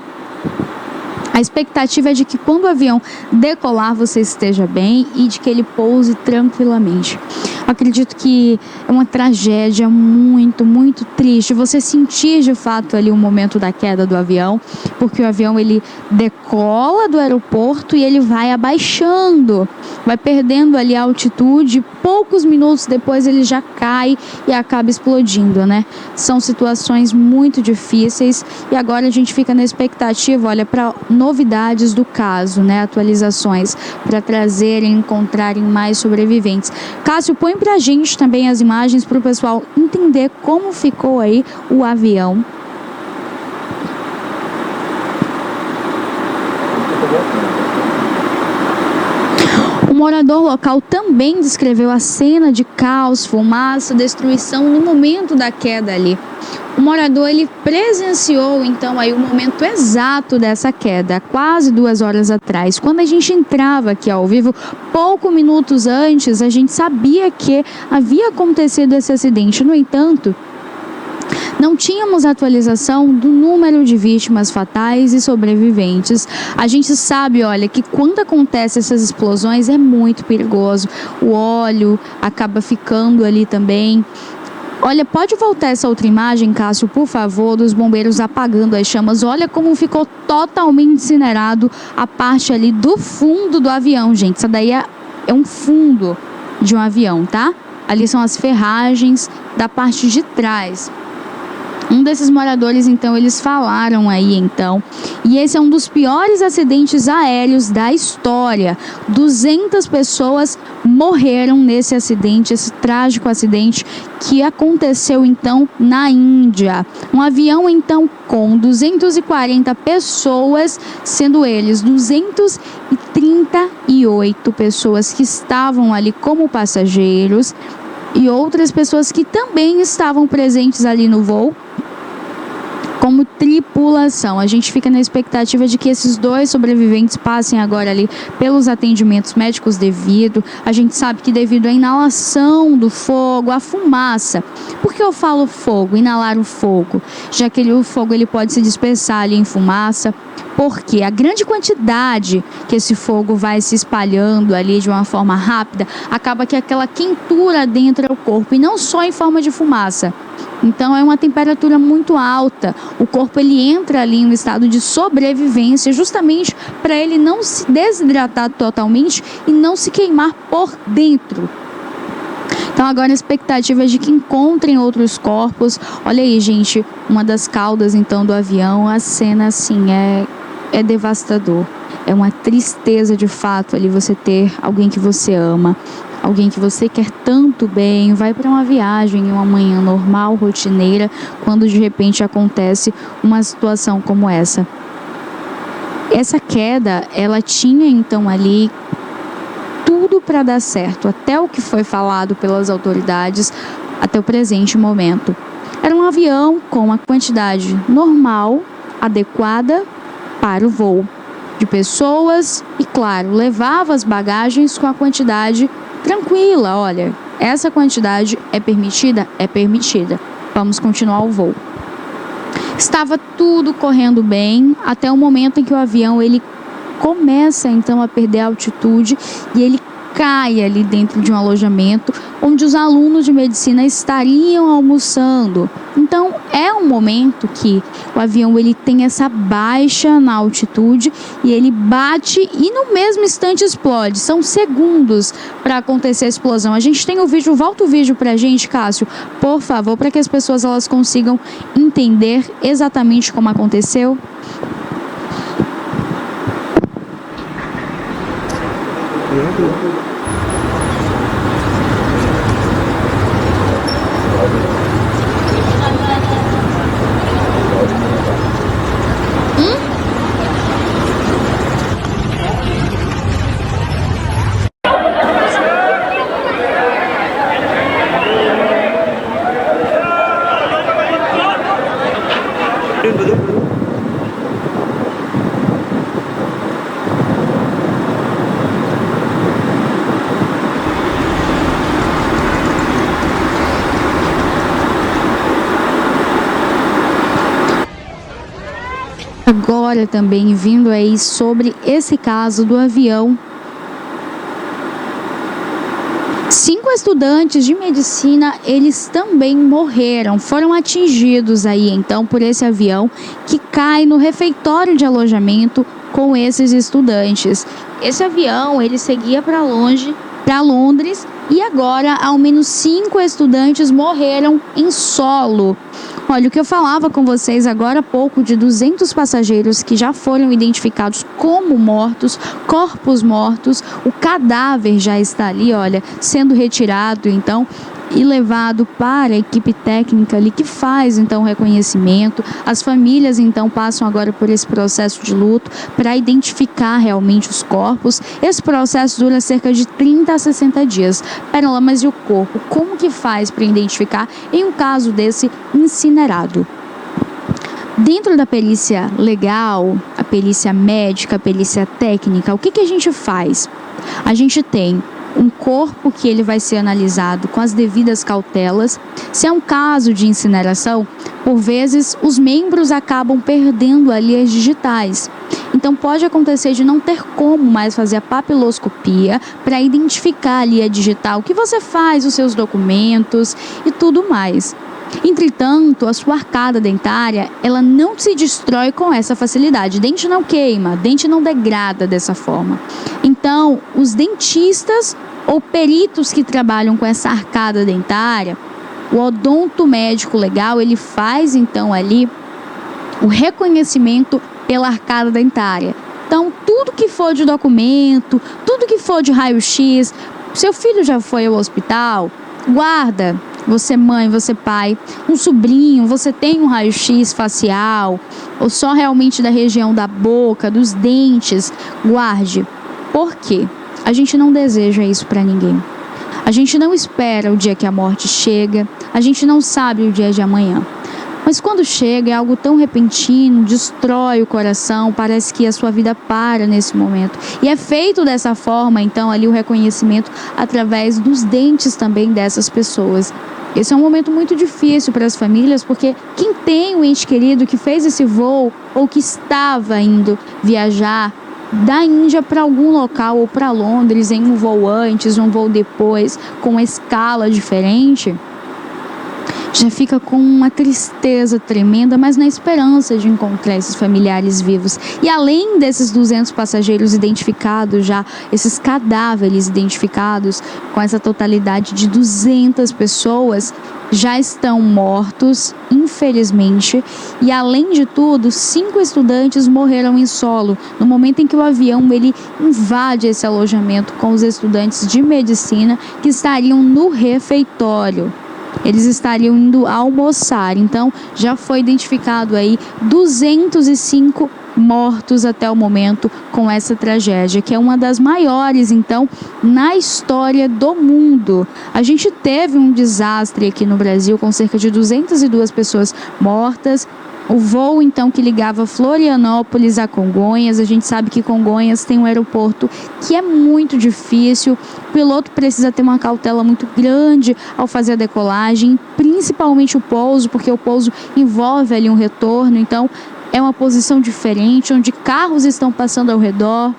a expectativa é de que quando o avião decolar você esteja bem e de que ele pouse tranquilamente. Eu acredito que é uma tragédia muito, muito triste você sentir de fato ali o momento da queda do avião, porque o avião ele decola do aeroporto e ele vai abaixando, vai perdendo ali a altitude, poucos minutos depois ele já cai e acaba explodindo, né? São situações muito difíceis e agora a gente fica na expectativa, olha, para novidades do caso, né? Atualizações para trazerem, encontrarem mais sobreviventes. Cássio, põe pra gente também as imagens para o pessoal entender como ficou aí o avião. O morador local também descreveu a cena de caos, fumaça, destruição no momento da queda ali. O morador ele presenciou então aí o momento exato dessa queda, quase 2 horas atrás. Quando a gente entrava aqui ao vivo, poucos minutos antes, a gente sabia que havia acontecido esse acidente. No entanto, não tínhamos atualização do número de vítimas fatais e sobreviventes. A gente sabe, olha, que quando acontecem essas explosões é muito perigoso. O óleo acaba ficando ali também. Olha, pode voltar essa outra imagem, Cássio, por favor, dos bombeiros apagando as chamas. Olha como ficou totalmente incinerado a parte ali do fundo do avião, gente. Isso daí é um fundo de um avião, tá? Ali são as ferragens da parte de trás. Um desses moradores, então, eles falaram aí, então, e esse é um dos piores acidentes aéreos da história. 200 pessoas morreram nesse acidente, esse trágico acidente que aconteceu, então, na Índia. Um avião, então, com 240 pessoas, sendo eles 238 pessoas que estavam ali como passageiros e outras pessoas que também estavam presentes ali no voo como tripulação. A gente fica na expectativa de que esses 2 sobreviventes passem agora ali pelos atendimentos médicos devido. A gente sabe que devido à inalação do fogo, à fumaça. Por que eu falo fogo? Inalar o fogo, já que o fogo ele pode se dispersar ali em fumaça. Porque a grande quantidade que esse fogo vai se espalhando ali de uma forma rápida, acaba que aquela quentura adentra o corpo, e não só em forma de fumaça. Então é uma temperatura muito alta. O corpo ele entra ali em um estado de sobrevivência, justamente para ele não se desidratar totalmente e não se queimar por dentro. Então agora a expectativa é de que encontrem outros corpos. Olha aí, gente, uma das caudas então do avião. A cena assim é devastador. É uma tristeza de fato ali você ter alguém que você ama, alguém que você quer tanto bem, vai para uma viagem em uma manhã normal, rotineira, quando de repente acontece uma situação como essa. Essa queda, ela tinha então ali tudo para dar certo, até o que foi falado pelas autoridades até o presente momento. Era um avião com uma quantidade normal, adequada para o voo de pessoas e, claro, levava as bagagens com a quantidade tranquila. Olha, essa quantidade é permitida? É permitida. Vamos continuar o voo. Estava tudo correndo bem até o momento em que o avião ele começa então a perder a altitude e ele cai ali dentro de um alojamento onde os alunos de medicina estariam almoçando. Então é um momento que o avião ele tem essa baixa na altitude e ele bate e no mesmo instante explode. São segundos para acontecer a explosão. A gente tem o vídeo, volta o vídeo pra gente, Cássio, por favor, para que as pessoas elas consigam entender exatamente como aconteceu. Agora também vindo aí sobre esse caso do avião. 5 estudantes de medicina, eles também morreram, foram atingidos aí então por esse avião que cai no refeitório de alojamento com esses estudantes. Esse avião, ele seguia para Londres e agora ao menos 5 estudantes morreram em solo. Olha, o que eu falava com vocês agora há pouco de 200 passageiros que já foram identificados como mortos, corpos mortos, o cadáver já está ali, olha, sendo retirado então e levado para a equipe técnica ali que faz então o reconhecimento. As famílias então passam agora por esse processo de luto para identificar realmente os corpos. Esse processo dura cerca de 30 a 60 dias. Pera lá, mas e o corpo? Como que faz para identificar em um caso desse incinerado? Dentro da perícia legal, a perícia médica, a perícia técnica, o que a gente faz? A gente tem um corpo que ele vai ser analisado com as devidas cautelas. Se é um caso de incineração, por vezes os membros acabam perdendo ali as digitais. Então pode acontecer de não ter como mais fazer a papiloscopia para identificar ali a digital que você faz, os seus documentos e tudo mais. Entretanto, a sua arcada dentária, ela não se destrói com essa facilidade. Dente não queima, dente não degrada dessa forma. Então, os dentistas ou peritos que trabalham com essa arcada dentária, o odonto médico legal, ele faz então ali o reconhecimento pela arcada dentária. Então, tudo que for de documento, tudo que for de raio-x, seu filho já foi ao hospital, guarda. Você mãe, você pai, um sobrinho, você tem um raio-x facial ou só realmente da região da boca, dos dentes, guarde. Por quê? A gente não deseja isso para ninguém. A gente não espera o dia que a morte chega, a gente não sabe o dia de amanhã. Mas quando chega é algo tão repentino, destrói o coração, parece que a sua vida para nesse momento. E é feito dessa forma, então, ali o reconhecimento através dos dentes também dessas pessoas. Esse é um momento muito difícil para as famílias, porque quem tem um ente querido que fez esse voo ou que estava indo viajar da Índia para algum local ou para Londres em um voo antes, um voo depois, com uma escala diferente, já fica com uma tristeza tremenda, mas na esperança de encontrar esses familiares vivos. E além desses 200 passageiros identificados já, esses cadáveres identificados com essa totalidade de 200 pessoas, já estão mortos, infelizmente. E além de tudo, 5 estudantes morreram em solo, no momento em que o avião ele invade esse alojamento com os estudantes de medicina que estariam no refeitório. Eles estariam indo almoçar. Então, já foi identificado aí 205 mortos até o momento com essa tragédia, que é uma das maiores, então, na história do mundo. A gente teve um desastre aqui no Brasil com cerca de 202 pessoas mortas. O voo, então, que ligava Florianópolis a Congonhas, a gente sabe que Congonhas tem um aeroporto que é muito difícil, o piloto precisa ter uma cautela muito grande ao fazer a decolagem, principalmente o pouso, porque o pouso envolve ali um retorno, então é uma posição diferente, onde carros estão passando ao redor.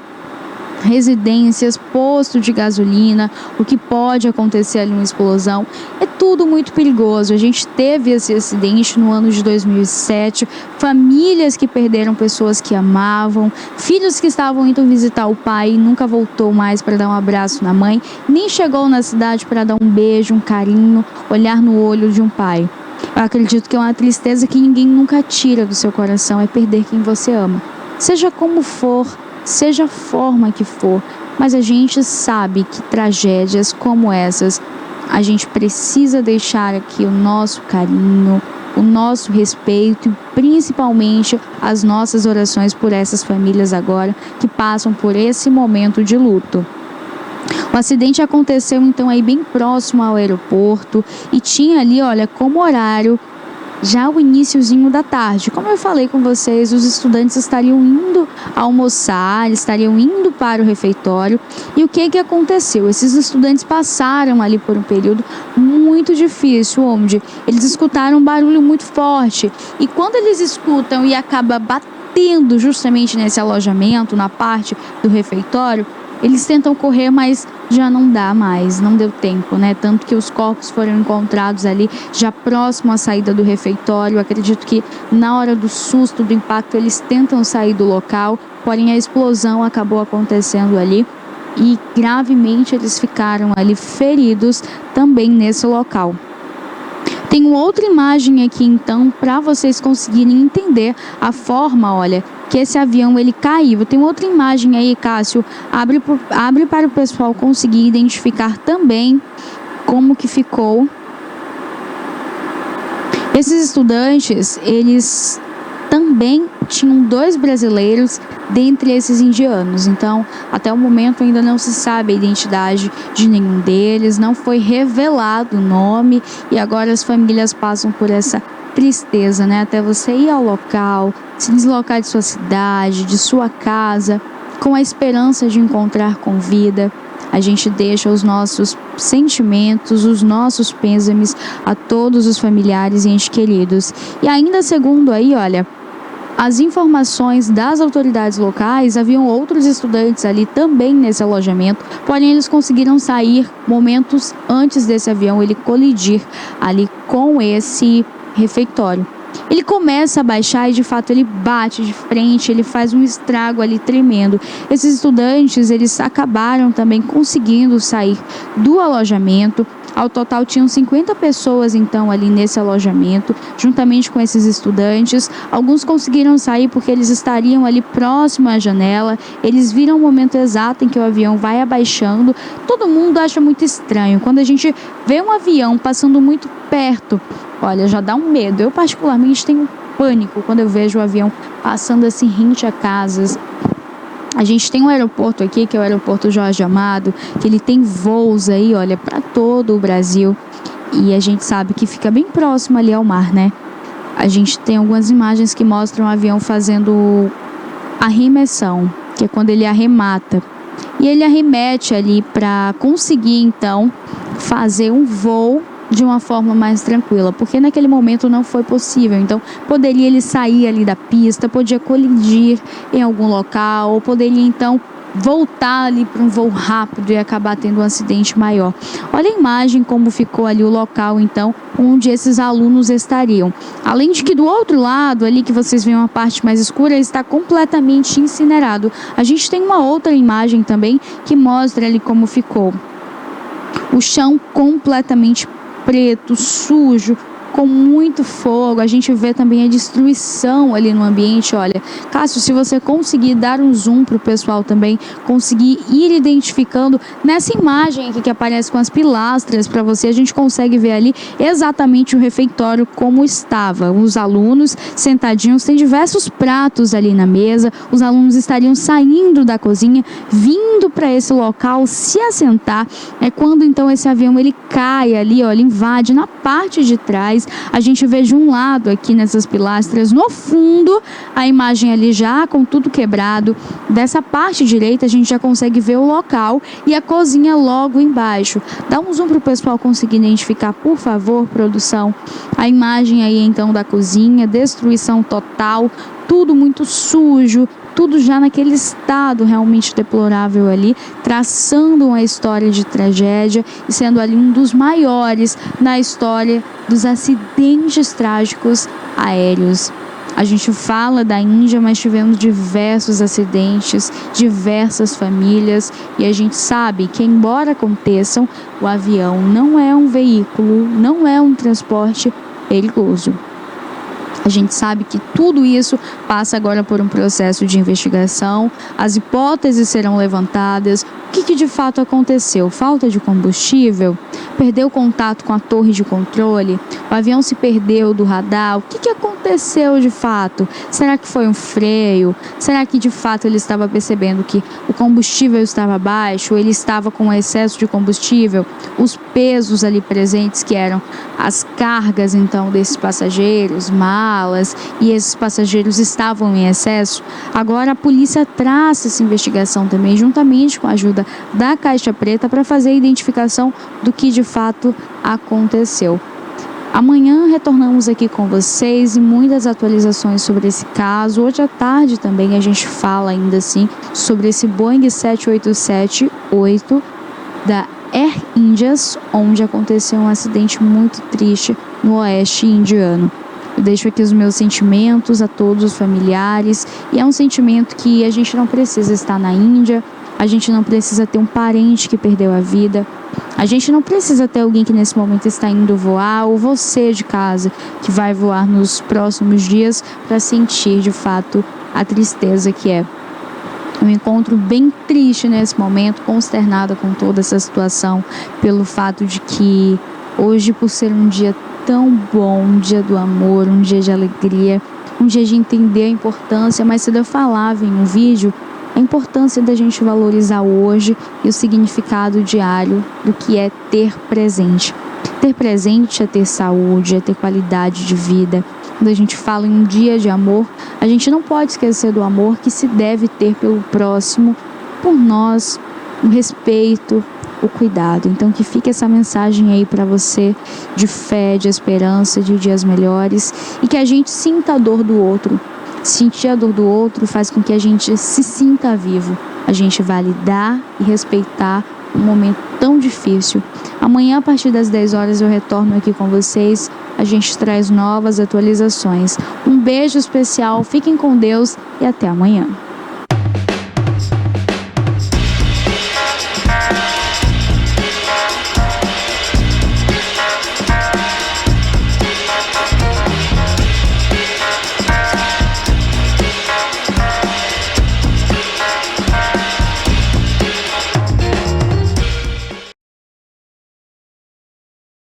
residências, posto de gasolina, o que pode acontecer ali uma explosão. É tudo muito perigoso. A gente teve esse acidente no ano de 2007, famílias que perderam pessoas que amavam, filhos que estavam indo visitar o pai e nunca voltou mais para dar um abraço na mãe, nem chegou na cidade para dar um beijo, um carinho, olhar no olho de um pai. Eu acredito que é uma tristeza que ninguém nunca tira do seu coração, é perder quem você ama. Seja como for, seja a forma que for, mas a gente sabe que tragédias como essas, a gente precisa deixar aqui o nosso carinho, o nosso respeito e principalmente as nossas orações por essas famílias agora que passam por esse momento de luto. O acidente aconteceu então aí bem próximo ao aeroporto e tinha ali, olha, como horário já o iniciozinho da tarde. Como eu falei com vocês, os estudantes estariam indo almoçar, estariam indo para o refeitório. E o que aconteceu? Esses estudantes passaram ali por um período muito difícil, onde eles escutaram um barulho muito forte. E quando eles escutam e acaba batendo justamente nesse alojamento, na parte do refeitório, eles tentam correr, mas já não dá mais, não deu tempo, né? Tanto que os corpos foram encontrados ali, já próximo à saída do refeitório. Eu acredito que na hora do susto, do impacto, eles tentam sair do local, porém a explosão acabou acontecendo ali e gravemente eles ficaram ali feridos também nesse local. Tem outra imagem aqui então para vocês conseguirem entender a forma, olha, que esse avião ele caiu. Tem outra imagem aí, Cássio, abre para o pessoal conseguir identificar também como que ficou. Esses estudantes, eles também tinham 2 brasileiros dentre esses indianos. Então, até o momento ainda não se sabe a identidade de nenhum deles, não foi revelado o nome e agora as famílias passam por essa tristeza, né? Até você ir ao local, se deslocar de sua cidade, de sua casa, com a esperança de encontrar com vida. A gente deixa os nossos sentimentos, os nossos pêsames a todos os familiares e entes queridos. E ainda segundo aí, olha, as informações das autoridades locais, haviam outros estudantes ali também nesse alojamento, porém eles conseguiram sair momentos antes desse avião ele colidir ali com esse refeitório. Ele começa a baixar e de fato ele bate de frente, ele faz um estrago ali tremendo. Esses estudantes, eles acabaram também conseguindo sair do alojamento. Ao total tinham 50 pessoas então ali nesse alojamento, juntamente com esses estudantes. Alguns conseguiram sair porque eles estariam ali próximo à janela. Eles viram o momento exato em que o avião vai abaixando. Todo mundo acha muito estranho. Quando a gente vê um avião passando muito perto, olha, já dá um medo. Eu particularmente tenho pânico quando eu vejo o avião passando assim rente a casas. A gente tem um aeroporto aqui, que é o aeroporto Jorge Amado, que ele tem voos aí, olha, para todo o Brasil. E a gente sabe que fica bem próximo ali ao mar, né? A gente tem algumas imagens que mostram o avião fazendo arremessão, que é quando ele arremata. E ele arremete ali para conseguir, então, fazer um voo de uma forma mais tranquila, porque naquele momento não foi possível. Então poderia ele sair ali da pista, podia colidir em algum local, ou poderia então voltar ali para um voo rápido e acabar tendo um acidente maior. Olha a imagem como ficou ali o local então onde esses alunos estariam. Além de que do outro lado ali que vocês veem uma parte mais escura, está completamente incinerado. A gente tem uma outra imagem também que mostra ali como ficou. O chão completamente preto, sujo, com muito fogo. A gente vê também a destruição ali no ambiente. Olha, Cássio, se você conseguir dar um zoom para o pessoal também conseguir ir identificando nessa imagem aqui que aparece com as pilastras para você, a gente consegue ver ali exatamente o refeitório como estava. Os alunos sentadinhos, tem diversos pratos ali na mesa. Os alunos estariam saindo da cozinha, vindo para esse local se assentar. É quando então esse avião ele cai ali, olha, invade na parte de trás. A gente vê de um lado aqui nessas pilastras, no fundo, a imagem ali já com tudo quebrado. Dessa parte direita a gente já consegue ver o local e a cozinha logo embaixo. Dá um zoom para o pessoal conseguir identificar, por favor, produção. A imagem aí então da cozinha, destruição total, tudo muito sujo, tudo já naquele estado realmente deplorável ali, traçando uma história de tragédia e sendo ali um dos maiores na história dos acidentes trágicos aéreos. A gente fala da Índia, mas tivemos diversos acidentes, diversas famílias, e a gente sabe que, embora aconteçam, o avião não é um veículo, não é um transporte perigoso. A gente sabe que tudo isso passa agora por um processo de investigação, as hipóteses serão levantadas. O que de fato aconteceu? Falta de combustível? Perdeu contato com a torre de controle? O avião se perdeu do radar? O que aconteceu de fato? Será que foi um freio? Será que de fato ele estava percebendo que o combustível estava baixo? Ele estava com excesso de combustível? Os pesos ali presentes, que eram as cargas então desses passageiros, malas, e esses passageiros estavam em excesso? Agora a polícia traça essa investigação também, juntamente com a ajuda da Caixa Preta, para fazer a identificação do que de fato aconteceu. Amanhã retornamos aqui com vocês e muitas atualizações sobre esse caso. Hoje à tarde também a gente fala ainda assim sobre esse Boeing 787-8 da Air Indias, onde aconteceu um acidente muito triste no oeste indiano. Eu deixo aqui os meus sentimentos a todos os familiares, e é um sentimento que a gente não precisa estar na Índia, a gente não precisa ter um parente que perdeu a vida, a gente não precisa ter alguém que nesse momento está indo voar, ou você de casa que vai voar nos próximos dias, para sentir de fato a tristeza que é. Eu me encontro bem triste nesse momento, consternada com toda essa situação, pelo fato de que hoje, por ser um dia tão bom, um dia do amor, um dia de alegria, um dia de entender a importância, mas cedo eu falava em um vídeo a importância da gente valorizar hoje e o significado diário do que é ter presente. Ter presente é ter saúde, é ter qualidade de vida. Quando a gente fala em um dia de amor, a gente não pode esquecer do amor que se deve ter pelo próximo, por nós, o respeito, o cuidado. Então que fique essa mensagem aí para você de fé, de esperança, de dias melhores, e que a gente sinta a dor do outro. Sentir a dor do outro faz com que a gente se sinta vivo. A gente validar e respeitar um momento tão difícil. Amanhã, a partir das 10 horas, eu retorno aqui com vocês. A gente traz novas atualizações. Um beijo especial, fiquem com Deus e até amanhã.